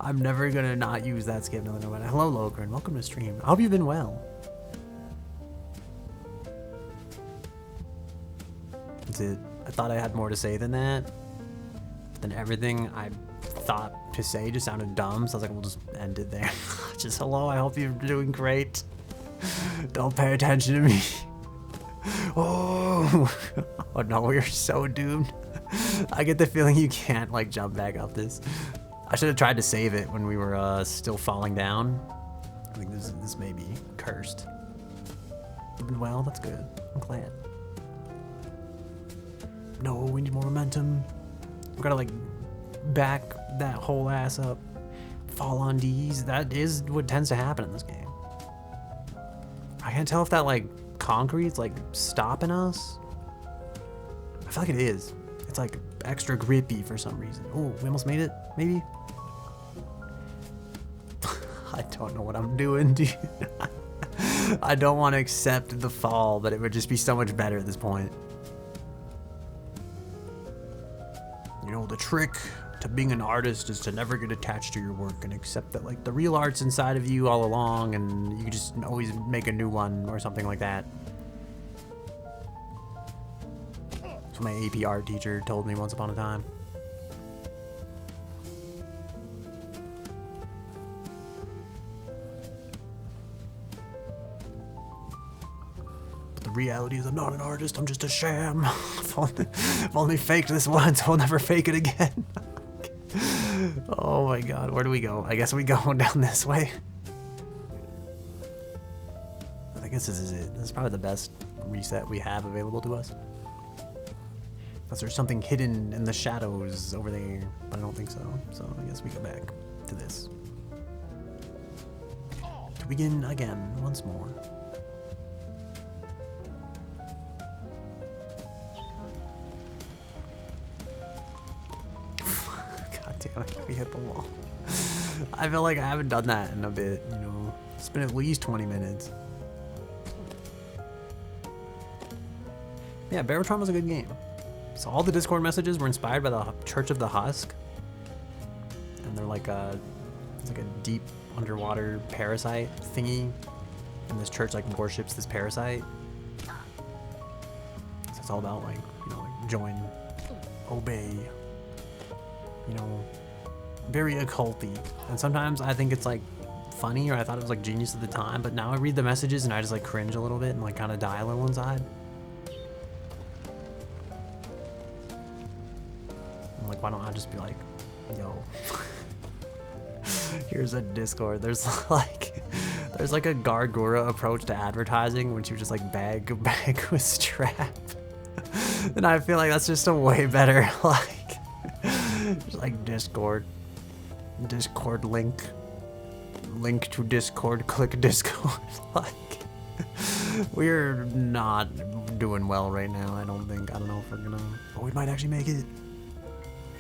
I'm never gonna not use that skip. No. Hello, Logren. Welcome to stream. I hope you've been well. That's it. I thought I had more to say than that. Then everything I thought to say just sounded dumb, so I was like, we'll just end it there. Just hello, I hope you're doing great. Don't pay attention to me. Oh, oh no, we're so doomed. I get the feeling you can't like jump back up this. I should have tried to save it when we were still falling down. I think this may be cursed. Well, that's good. I'm glad. No, we need more momentum. We gotta like back that whole ass up. Fall on D's. That is what tends to happen in this game. I can't tell if that like concrete's like stopping us. I feel like it is. It's like extra grippy for some reason. Oh, we almost made it, maybe? I don't know what I'm doing, dude. I don't want to accept the fall, but it would just be so much better at this point. You know, the trick to being an artist is to never get attached to your work and accept that like the real art's inside of you all along and you just always make a new one or something like that. That's what my AP art teacher told me once upon a time. But the reality is I'm not an artist, I'm just a sham. I've only faked this once, I'll never fake it again. Oh my god, where do we go? I guess we go down this way. I guess this is it. This is probably the best reset we have available to us. Unless there's something hidden in the shadows over there, but I don't think so. So I guess we go back to this. To begin again, once more. God damn it, we hit the wall. I feel like I haven't done that in a bit, you know. It's been at least 20 minutes. Yeah, Barrel Trauma's a good game. So all the Discord messages were inspired by the Church of the Husk, and they're like it's like a deep underwater parasite thingy, and this church like worships this parasite. So it's all about like, you know, like join, obey, you know, very occulty. And sometimes I think it's like funny, or I thought it was like genius at the time, but now I read the messages and I just like cringe a little bit and like kind of die a little inside. Like, why don't I just be like, yo, here's a Discord. There's like a Gargura approach to advertising, which you just like bag with strap. And I feel like that's just a way better, like, just like Discord link to Discord, click Discord. Like, we're not doing well right now. I don't think. I don't know if we're gonna. Oh, we might actually make it.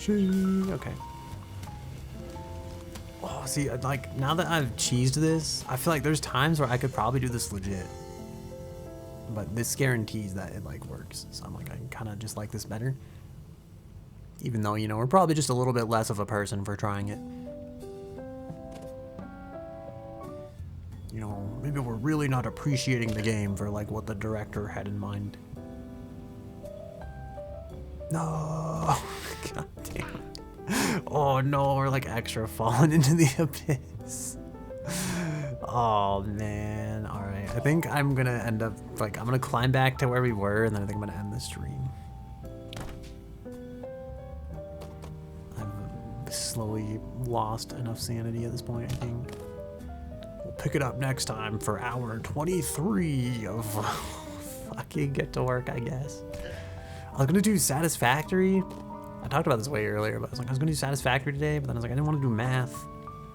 Okay. Oh, see, like, now that I've cheesed this, I feel like there's times where I could probably do this legit. But this guarantees that it, like, works. So I'm like, I kind of just like this better. Even though, you know, we're probably just a little bit less of a person for trying it. You know, maybe we're really not appreciating the game for, like, what the director had in mind. No. God damn it. Oh no, we're like extra falling into the abyss. Oh man. Alright. I think I'm gonna end up like I'm gonna climb back to where we were and then I think I'm gonna end the stream. I've slowly lost enough sanity at this point, I think. We'll pick it up next time for hour 23 of fucking get to work, I guess. I was gonna do Satisfactory. I talked about this way earlier, but I was like, I was gonna do Satisfactory today, but then I was like, I didn't want to do math.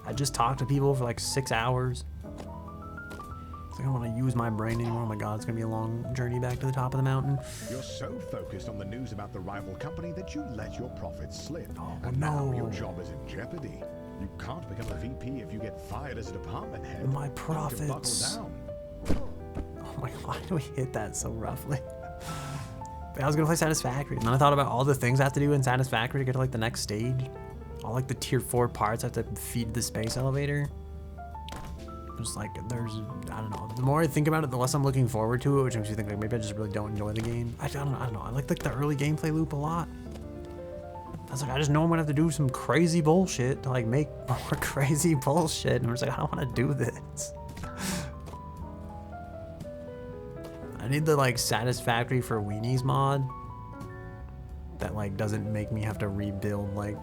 I just talked to people for like 6 hours. I don't want to use my brain anymore. Oh my god, it's gonna be a long journey back to the top of the mountain. You're so focused on the news about the rival company that you let your profits slip. Oh, and no. now your job is in jeopardy. You can't become a VP if you get fired as a department head. My profits. Down. Oh my god, why do we hit that so roughly? I was gonna play Satisfactory, and then I thought about all the things I have to do in Satisfactory to get to like the next stage. All like the tier 4 parts I have to feed the space elevator. Just like there's, I don't know. The more I think about it, the less I'm looking forward to it, which makes me think like maybe I just really don't enjoy the game. I don't know. I like the early gameplay loop a lot. I was like, I just know I'm gonna have to do some crazy bullshit to like make more crazy bullshit, and I'm just like, I don't want to do this. I need the like Satisfactory for Weenies mod that like doesn't make me have to rebuild like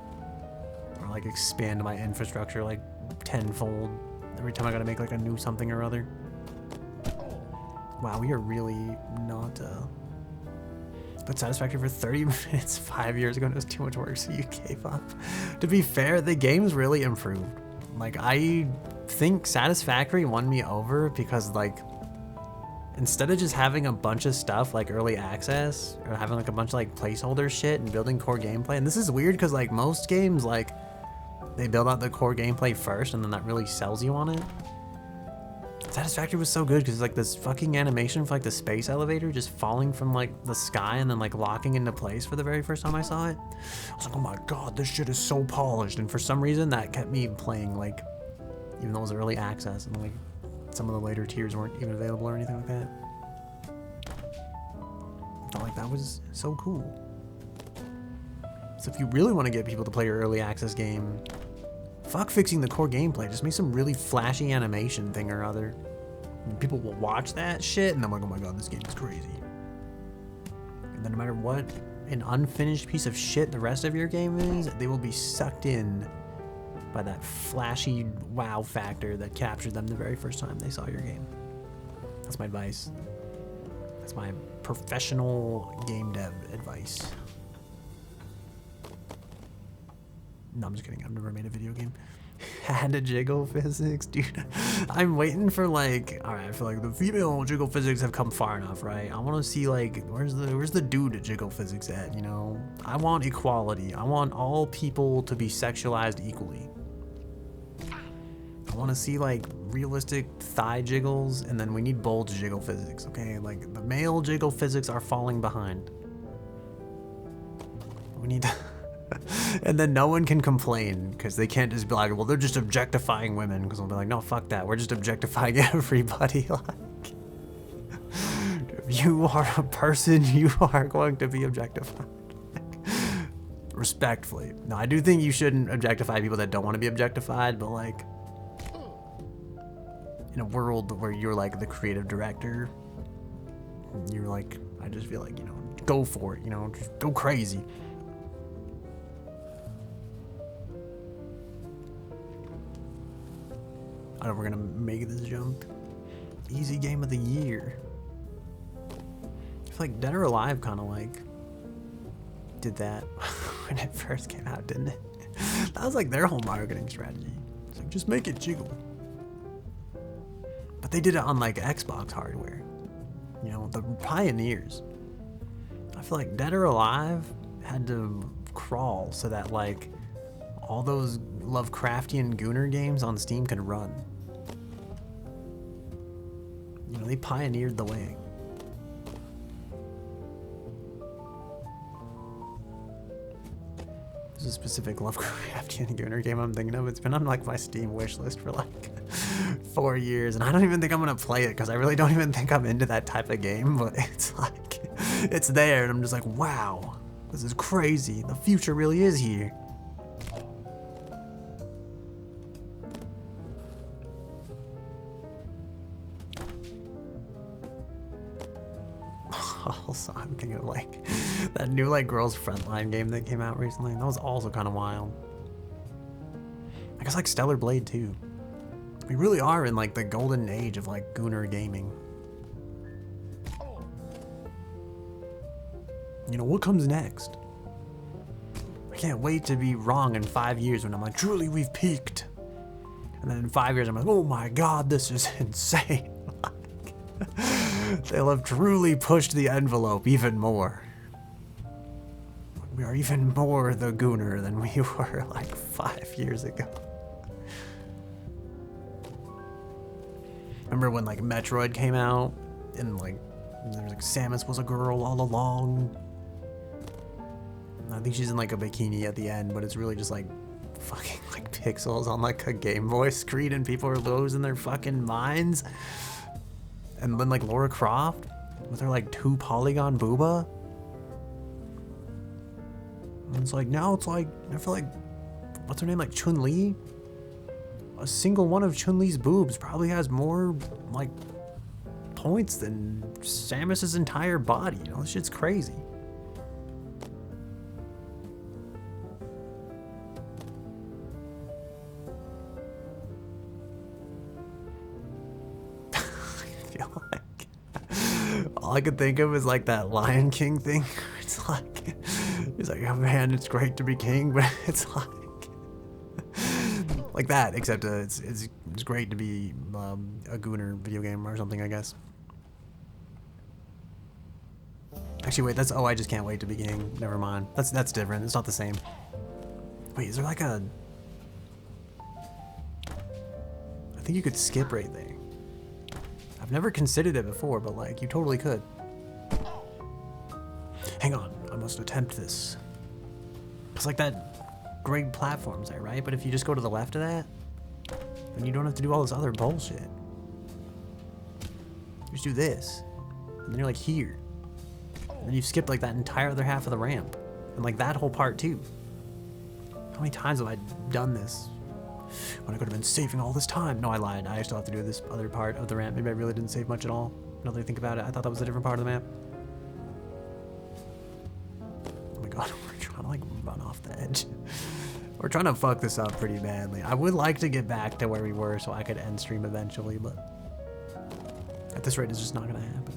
or like expand my infrastructure like tenfold every time I gotta make like a new something or other. Wow, we are really not but Satisfactory for 30 minutes 5 years ago and it was too much work, so you gave up. To be fair, the game's really improved. Like I think Satisfactory won me over because like instead of just having a bunch of stuff like early access or having like a bunch of like placeholder shit and building core gameplay, and this is weird because like most games like they build out the core gameplay first and then that really sells you on it. Satisfactory was so good because like this fucking animation for like the space elevator just falling from like the sky and then like locking into place for the very first time I saw it. I was like, oh my god, this shit is so polished, and for some reason that kept me playing, like even though it was early access and like some of the later tiers weren't even available or anything like that. I felt like that was so cool. So if you really want to get people to play your early access game, fuck fixing the core gameplay. Just make some really flashy animation thing or other. And people will watch that shit and I'm like, oh my god, this game is crazy. And then no matter what an unfinished piece of shit the rest of your game is, they will be sucked in by that flashy wow factor that captured them the very first time they saw your game. That's my advice. That's my professional game dev advice. No, I'm just kidding. I've never made a video game. Had to jiggle physics, dude. I'm waiting for like, all right, I feel like the female jiggle physics have come far enough, right? I want to see like, where's the dude at jiggle physics at, you know? I want equality. I want all people to be sexualized equally. I want to see like realistic thigh jiggles, and then we need bulge jiggle physics, okay? Like the male jiggle physics are falling behind. We need to and then no one can complain because they can't just be like, well, they're just objectifying women, because they'll be like, no, fuck that, we're just objectifying everybody. Like, if you are a person, you are going to be objectified. Respectfully. No, I do think you shouldn't objectify people that don't want to be objectified, but like in a world where you're like the creative director, you're like, I just feel like, you know, go for it, you know, just go crazy. I don't know, we're gonna make this jump. Easy game of the year. I feel like Dead or Alive kind of like did that when it first came out, didn't it? That was like their whole marketing strategy. It's like, just make it jiggle. But they did it on like Xbox hardware. You know, the pioneers. I feel like Dead or Alive had to crawl so that like all those Lovecraftian Gooner games on Steam could run. You know, they pioneered the way. There's a specific Lovecraftian Gooner game I'm thinking of. It's been on like my Steam wish list for like 4 years, and I don't even think I'm gonna play it because I really don't even think I'm into that type of game, but it's like, it's there, and I'm just like, wow. This is crazy. The future really is here. Also, I'm thinking of like that new like Girls Frontline game that came out recently. That was also kind of wild. I guess like Stellar Blade too. We really are in like the golden age of like Gooner gaming. You know, what comes next? I can't wait to be wrong in 5 years when I'm like, truly we've peaked. And then in 5 years I'm like, oh my god, this is insane. They'll have truly pushed the envelope even more. We are even more the Gooner than we were like 5 years ago. Remember when like Metroid came out and like there was like Samus was a girl all along. I think she's in like a bikini at the end, but it's really just like fucking like pixels on like a Game Boy screen and people are losing their fucking minds. And then like Lara Croft with her like 2 polygon booba. And it's like now it's like I feel like what's her name, like Chun-Li? A single one of Chun-Li's boobs probably has more like points than Samus's entire body. You know, this shit's crazy. All I could think of is like that Lion King thing. It's like, he's like, oh man, it's great to be king, but it's like that, except it's great to be a Gooner video game or something, I guess. Actually, wait, that's, oh, I just can't wait to be king. Never mind. That's different. It's not the same. Wait, is there like a... I think you could skip right there. I've never considered it before, but like, you totally could. Hang on, I must attempt this. It's like that grade platforms there, right? But if you just go to the left of that, then you don't have to do all this other bullshit. You just do this, and then you're like here. And then you've skipped like that entire other half of the ramp. And like that whole part too. How many times have I done this? When I could have been saving all this time. No, I lied. I still have to do this other part of the ramp. Maybe I really didn't save much at all. Now that I think about it, I thought that was a different part of the map. Oh my god, we're trying to like run off the edge. We're trying to fuck this up pretty badly. I would like to get back to where we were so I could end stream eventually, but at this rate, it's just not gonna happen.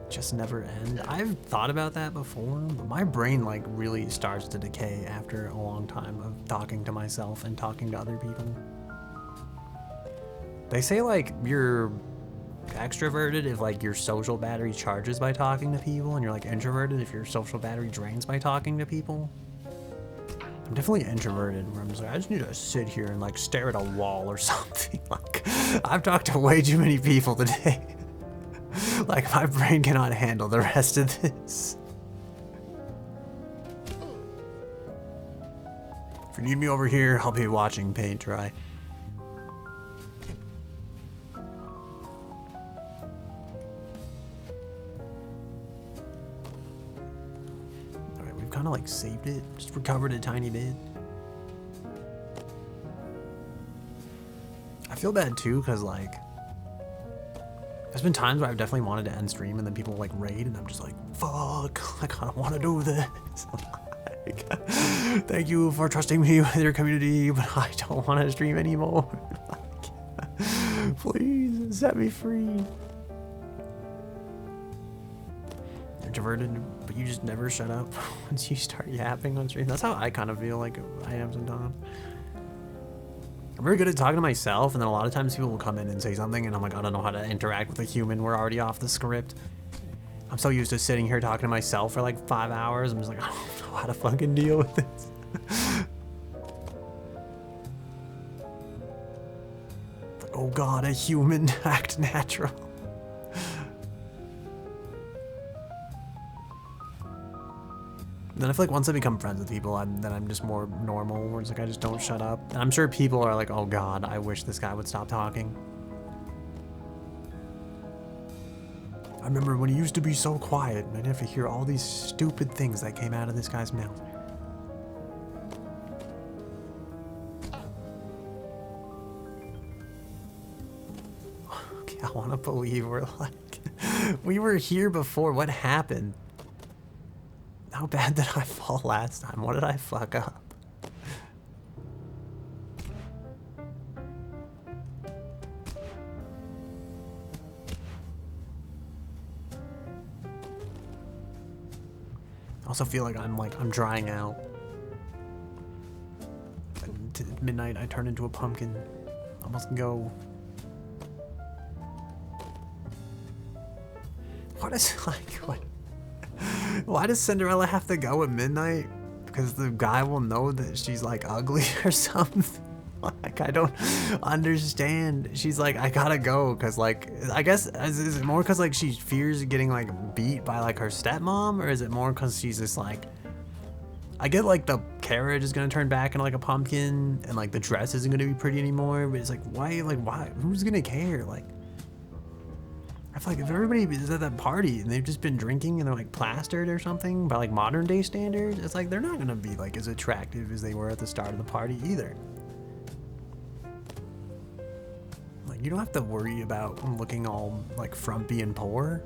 Just never end. I've thought about that before, but my brain like really starts to decay after a long time of talking to myself and talking to other people. They say like you're extroverted if like your social battery charges by talking to people, and you're like introverted if your social battery drains by talking to people. I'm definitely introverted where I'm just like, I just need to sit here and like stare at a wall or something. Like I've talked to way too many people today. Like, my brain cannot handle the rest of this. If you need me over here, I'll be watching paint dry. Alright, we've kind of like saved it, just recovered a tiny bit. I feel bad too, because like, there's been times where I've definitely wanted to end stream and then people like raid and I'm just like, fuck, like I don't want to do this. Like, thank you for trusting me with your community, but I don't want to stream anymore. Like, please set me free. Introverted, but you just never shut up once you start yapping on stream. That's how I kind of feel like I am sometimes. I'm very good at talking to myself, and then a lot of times people will come in and say something, and I'm like, I don't know how to interact with a human. We're already off the script. I'm so used to sitting here talking to myself for like 5 hours. I'm just like, I don't know how to fucking deal with this. Like, oh god, a human, act natural. then I feel like once I become friends with people, then I'm just more normal, where it's like I just don't shut up. And I'm sure people are like, oh god, I wish this guy would stop talking. I remember when he used to be so quiet, and I'd have to hear all these stupid things that came out of this guy's mouth. Okay, I want to believe we're like, we were here before. What happened? How bad did I fall last time? What did I fuck up? I also feel like I'm drying out. At midnight, I turn into a pumpkin. I must go. What is like what? Why does Cinderella have to go at midnight? Because the guy will know that she's like ugly or something. Like I don't understand. She's like, I gotta go because like I guess is it more because like she fears getting like beat by like her stepmom, or is it more because she's just like, I get like the carriage is gonna turn back into like a pumpkin and like the dress isn't gonna be pretty anymore, but it's like why who's gonna care? Like I feel like if everybody is at that party and they've just been drinking and they're like plastered or something by like modern day standards, it's like they're not gonna be like as attractive as they were at the start of the party either. Like you don't have to worry about looking all like frumpy and poor.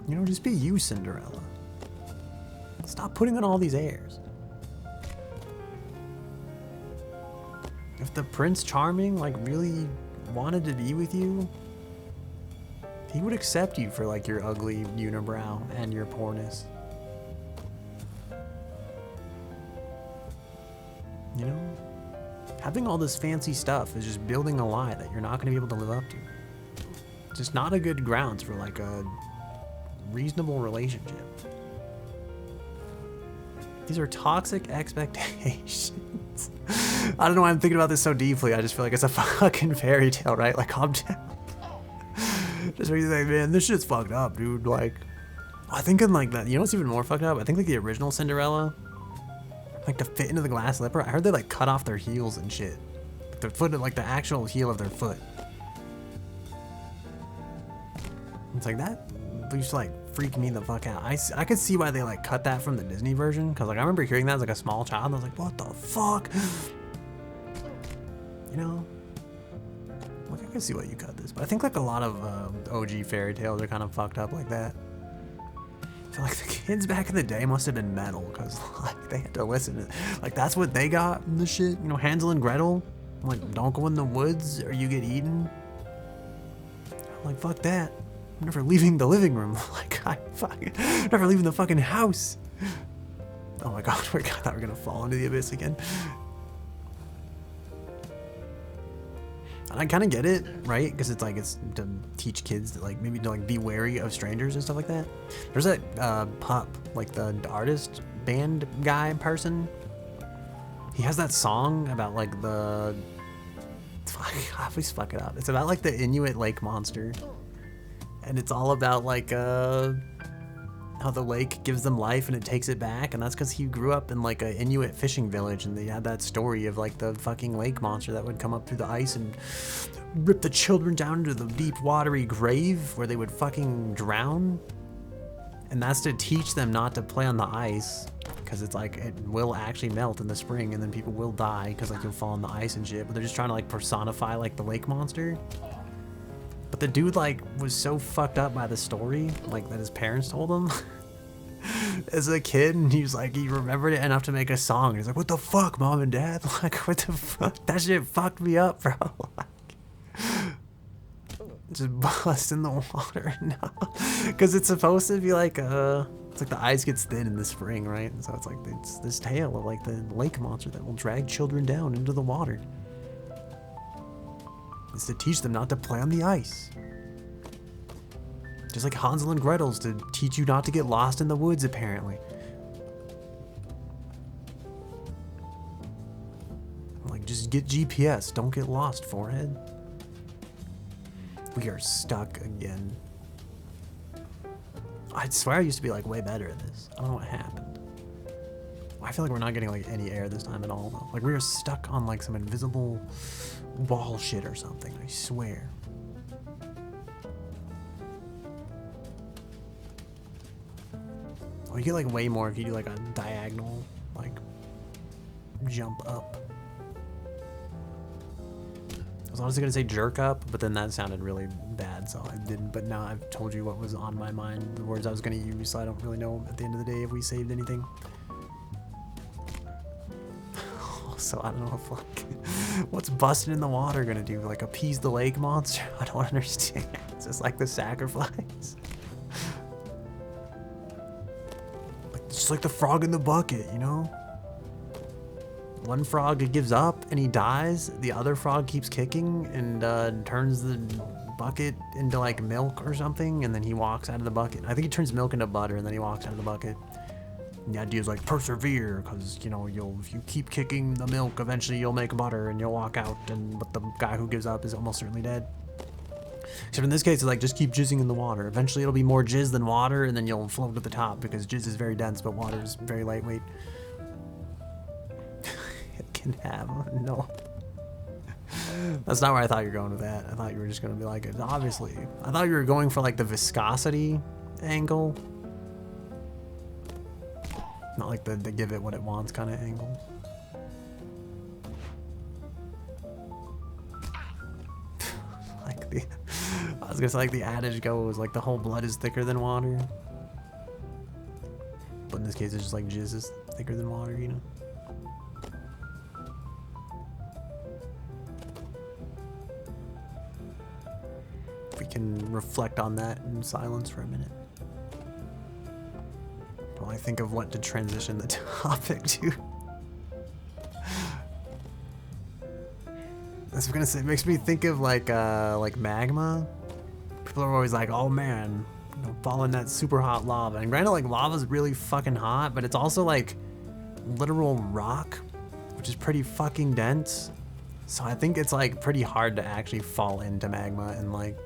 You know, just be you, Cinderella. Stop putting on all these airs. If the Prince Charming like really wanted to be with you, he would accept you for like your ugly unibrow and your poorness. You know? Having all this fancy stuff is just building a lie that you're not going to be able to live up to. It's just not a good grounds for like a reasonable relationship. These are toxic expectations. I don't know why I'm thinking about this so deeply. I just feel like it's a fucking fairy tale, right? Like, calm down. Just makes you think, man, this shit's fucked up, dude. Like, I think in like that, you know what's even more fucked up? I think like the original Cinderella, like to fit into the glass slipper, I heard they like cut off their heels and shit. Like their foot, like the actual heel of their foot. It's like that used to like freak me the fuck out. I could see why they like cut that from the Disney version, because like I remember hearing that as like a small child and I was like, what the fuck? You know? Like I can see why you cut this, but I think like a lot of OG fairy tales are kind of fucked up like that. I feel like the kids back in the day must have been metal, because like they had to listen to, like that's what they got in the shit. You know, Hansel and Gretel, like don't go in the woods or you get eaten. I'm like, fuck that. I'm never leaving the living room. Like, never leaving the fucking house. Oh my god, I thought we were gonna fall into the abyss again. And I kind of get it, right? Because it's like, it's to teach kids to like, maybe to like be wary of strangers and stuff like that. There's that Pup, like the artist band guy person. He has that song about like the, I always fuck it up. It's about like the Inuit lake monster. And it's all about like how the lake gives them life and it takes it back, and that's because he grew up in like a Inuit fishing village, and they had that story of like the fucking lake monster that would come up through the ice and rip the children down into the deep watery grave where they would fucking drown. And that's to teach them not to play on the ice, because it's like it will actually melt in the spring and then people will die because like you'll fall on the ice and shit. But they're just trying to like personify like the lake monster. But the dude like was so fucked up by the story, like that his parents told him as a kid, and he was like, he remembered it enough to make a song. He's like, what the fuck, mom and dad? Like, what the fuck? That shit fucked me up, bro. Like, just bust in the water now. Because it's supposed to be like, it's like the ice gets thin in the spring, right? And so it's like, it's this tale of like the lake monster that will drag children down into the water. It's to teach them not to play on the ice. Just like Hansel and Gretel's to teach you not to get lost in the woods, apparently. Like, just get GPS, don't get lost, forehead. We are stuck again. I swear I used to be like way better at this. I don't know what happened. I feel like we're not getting like any air this time at all though. Like we were stuck on like some invisible wall shit or something, I swear. Oh, you get like way more if you do like a diagonal, like jump up. I was honestly gonna say jerk up, but then that sounded really bad, so I didn't. But now I've told you what was on my mind, the words I was gonna use, so I don't really know at the end of the day if we saved anything. So I don't know if like, what's busting in the water gonna do? Like appease the lake monster? I don't understand. It's just like the sacrifice. Like, just like the frog in the bucket, you know? One frog gives up and he dies. The other frog keeps kicking and turns the bucket into like milk or something, and then he walks out of the bucket. I think he turns milk into butter and then he walks out of the bucket. And the idea is like persevere, because you know if you keep kicking the milk, eventually you'll make butter and you'll walk out. But the guy who gives up is almost certainly dead. Except in this case, it's like just keep jizzing in the water. Eventually it'll be more jizz than water, and then you'll float to the top because jizz is very dense, but water is very lightweight. It can have no. That's not where I thought you were going with that. I thought you were just going to be like, obviously. I thought you were going for like the viscosity angle. Not like the give it what it wants kind of angle. Like the, I was gonna say like the adage goes, like the whole blood is thicker than water. But in this case, it's just like jizz is thicker than water, you know? We can reflect on that in silence for a minute. While I think of what to transition the topic to. That's what I'm gonna say. It makes me think of like magma. People are always like, oh man, you know, fall in that super hot lava. And granted, like lava's really fucking hot, but it's also like literal rock, which is pretty fucking dense. So I think it's like pretty hard to actually fall into magma and like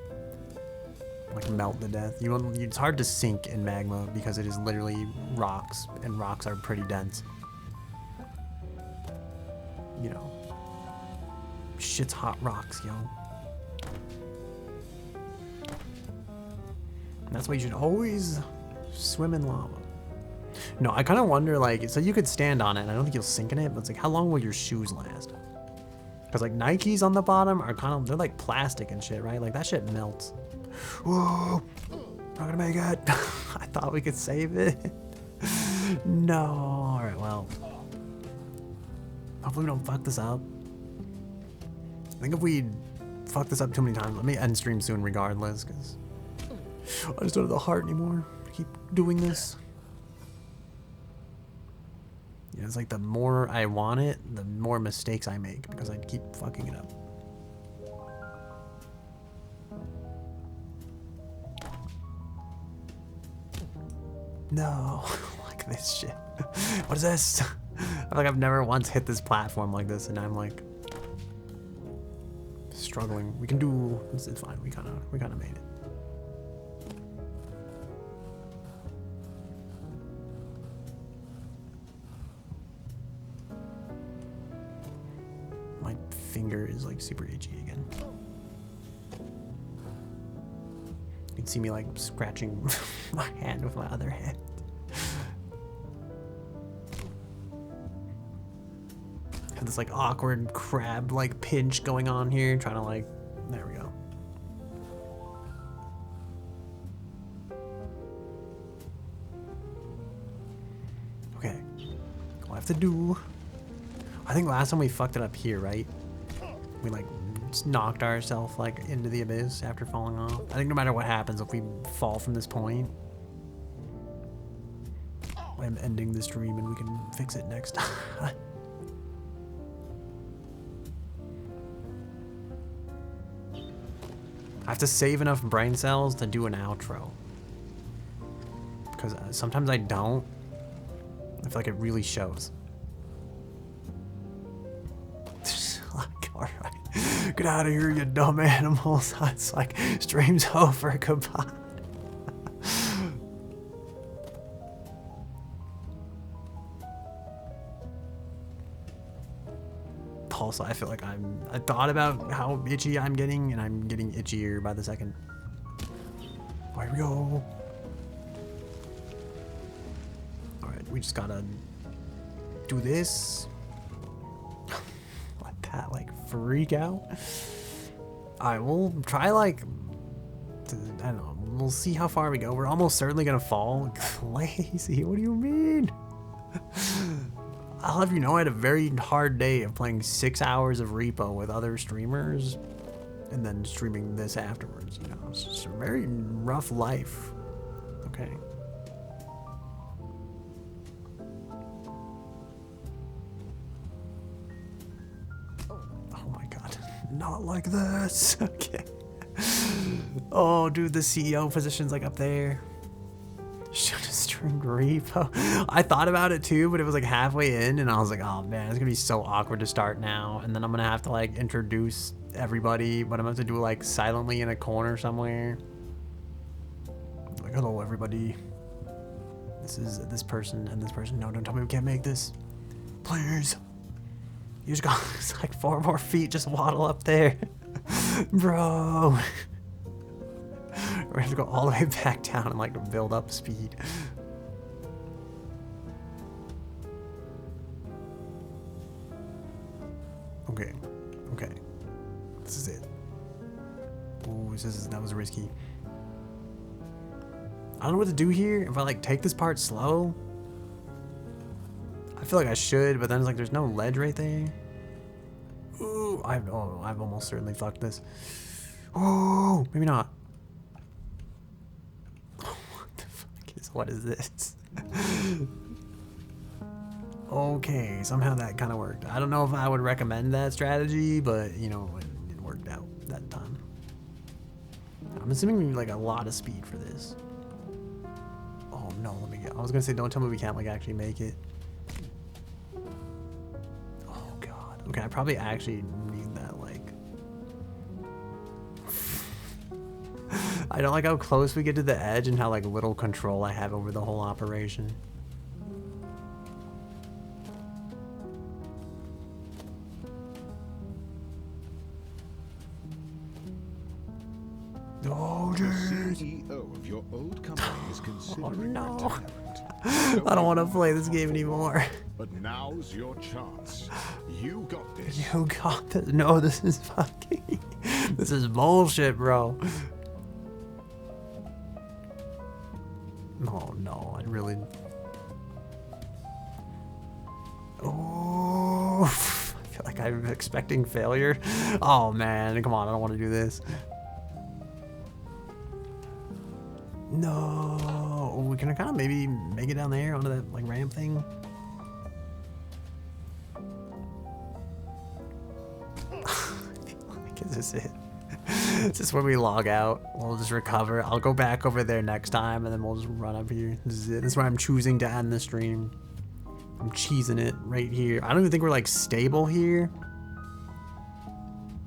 melt to death. It's hard to sink in magma because it is literally rocks, and rocks are pretty dense. You know, shit's hot rocks, yo. And that's why you should always swim in lava. No, I kind of wonder, like, so you could stand on it, and I don't think you'll sink in it, but it's like, how long will your shoes last? Because like Nikes on the bottom are they're like plastic and shit, right? Like that shit melts. Whoa, not gonna make it. I thought we could save it. No, all right, well, hopefully we don't fuck this up. I think if we fuck this up too many times, let me end stream soon regardless, because I just don't have the heart anymore to keep doing this. Yeah, it's like the more I want it, the more mistakes I make because I keep fucking it up. No, like this shit. What is this? I feel like I've never once hit this platform like this, and I'm like struggling. We can do. It's fine. We kind of made it. My finger is like super itchy again. You can see me like scratching my hand with my other hand. Have this like awkward crab like pinch going on here, trying to like, there we go. Okay, what I have to do, I think last time we fucked it up here, right? We like just knocked ourselves like into the abyss after falling off. I think no matter what happens, if we fall from this point, I'm ending the stream and we can fix it next time. I have to save enough brain cells to do an outro. Because sometimes I don't. I feel like it really shows. Like, alright. Get out of here, you dumb animals. It's like, stream's over. Goodbye. also I feel like I thought about how itchy I'm getting, and I'm getting itchier by the second. Oh, here we go. All right, we just gotta do this. Let that like freak out. All right, we'll try like, I don't know. We'll see how far we go. We're almost certainly gonna fall. Lazy, what do you mean? I'll have you know I had a very hard day of playing 6 hours of Repo with other streamers and then streaming this afterwards, you know. It's just a very rough life. Okay. Oh my god. Not like this. Okay. Oh, dude, the CEO position's like up there. Should have streamed Repo. I thought about it too, but it was like halfway in, and I was like, oh man, it's gonna be so awkward to start now. And then I'm gonna have to like introduce everybody, but I'm gonna have to do like silently in a corner somewhere. Like, hello everybody. This is this person and this person. No, don't tell me we can't make this. Please. You just got it's like 4 more feet, just waddle up there. Bro. We're gonna have to go all the way back down and like build up speed. Okay, okay, this is it. Ooh, that was risky. I don't know what to do here. If I like take this part slow, I feel like I should, but then it's like there's no ledge right there. Ooh, I've almost certainly fucked this. Oh, maybe not. What is this? Okay, somehow that kind of worked. I don't know if I would recommend that strategy, but you know, it worked out that time. I'm assuming we need like a lot of speed for this. Oh no, let me get. I was gonna say, don't tell me we can't like actually make it. Oh god. Okay, I probably actually need that like. I don't like how close we get to the edge and how like little control I have over the whole operation. Oh, jeez. The CEO of your old company is considering retirement. I don't want to play this game anymore. But now's your chance. You got this. You got this. No, this is fucking. This is bullshit, bro. Oh no, I really. Oh, I feel like I'm expecting failure. Oh man, come on, I don't want to do this. No, we can kind of maybe make it down there onto that like ramp thing. Is this it? Is this where we log out? We'll just recover. I'll go back over there next time, and then we'll just run up here. This is it. This is where I'm choosing to end the stream. I'm cheesing it right here. I don't even think we're like stable here.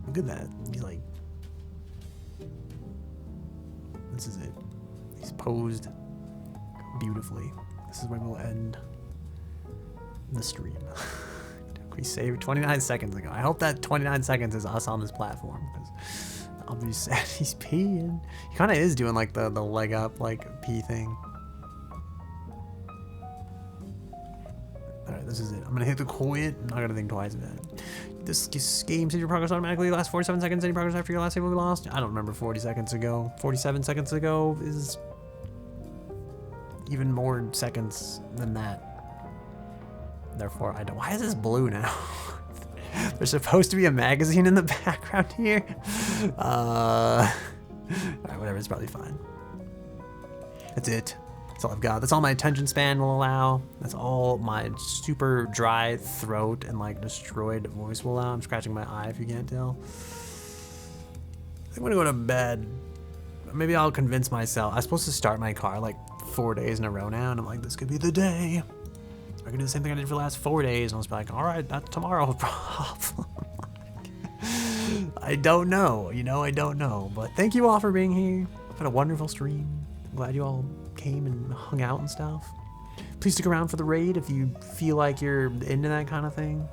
Look at that. He's like, this is it. He's posed beautifully. This is where we'll end the stream. We saved 29 seconds ago. I hope that 29 seconds is us on this platform, because I'll be sad. He's peeing. He kind of is doing like the leg up like pee thing. All right, this is it. I'm gonna hit the quit. I'm not gonna think twice about it. This game saves your progress automatically. Last 47 seconds. Any progress after your last save will be lost. I don't remember 40 seconds ago. 47 seconds ago is even more seconds than that. Therefore, I don't. Why is this blue now? There's supposed to be a magazine in the background here. Alright, whatever. It's probably fine. That's it. That's all I've got. That's all my attention span will allow. That's all my super dry throat and like destroyed voice will allow. I'm scratching my eye if you can't tell. I'm gonna go to bed. Maybe I'll convince myself. I'm supposed to start my car like 4 days in a row now, and I'm like, this could be the day. I can do the same thing I did for the last 4 days, and I was like, all right, that's tomorrow's problem. I don't know, you know, I don't know. But thank you all for being here. I've had a wonderful stream. I'm glad you all came and hung out and stuff. Please stick around for the raid if you feel like you're into that kind of thing.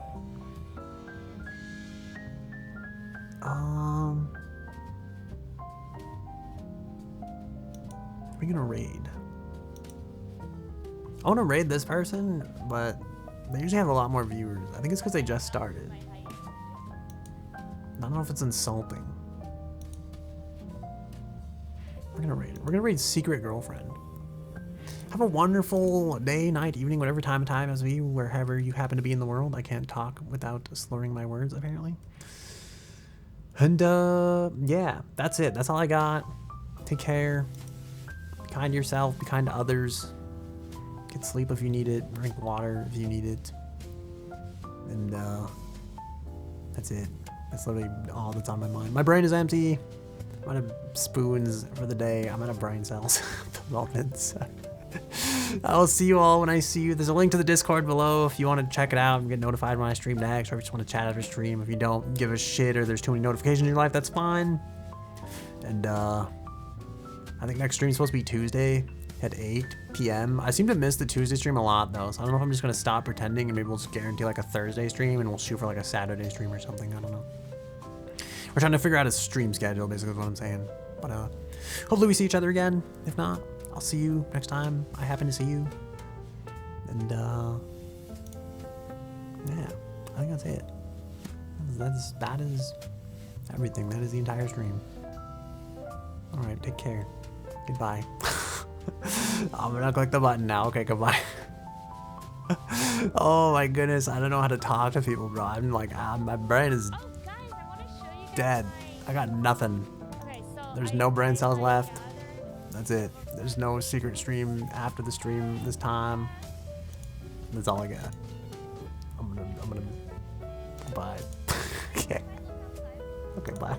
We're gonna raid. I want to raid this person, but they usually have a lot more viewers. I think it's because they just started. I don't know if it's insulting. We're gonna raid it. We're gonna raid Secret Girlfriend. Have a wonderful day, night, evening, whatever time as be, wherever you happen to be in the world. I can't talk without slurring my words, apparently. And, yeah, that's it. That's all I got. Take care. Be kind to yourself. Be kind to others. Get sleep if you need it. Drink water if you need it. And, that's it. That's literally all that's on my mind. My brain is empty. I'm out of spoons for the day. I'm out of brain cells at the moment. So. I'll see you all when I see you. There's a link to the Discord below if you want to check it out and get notified when I stream next, or if you just want to chat after stream. If you don't give a shit or there's too many notifications in your life, that's fine. And I think next stream is supposed to be Tuesday at 8 p.m. I seem to miss the Tuesday stream a lot though, so I don't know if I'm just gonna stop pretending and maybe we'll just guarantee like a Thursday stream and we'll shoot for like a Saturday stream or something. I don't know. We're trying to figure out a stream schedule, basically is what I'm saying. But hopefully we see each other again. If not, I'll see you next time I happen to see you. And yeah, I think that's it. That is everything. That is the entire stream. All right, take care. Goodbye. I'm gonna click the button now. Okay, goodbye. Oh my goodness, I don't know how to talk to people, bro. I'm like, my brain is dead. I got nothing. There's no brain cells left. That's it. There's no secret stream after the stream this time. That's all I got. I'm gonna bye. Okay. Okay, bye.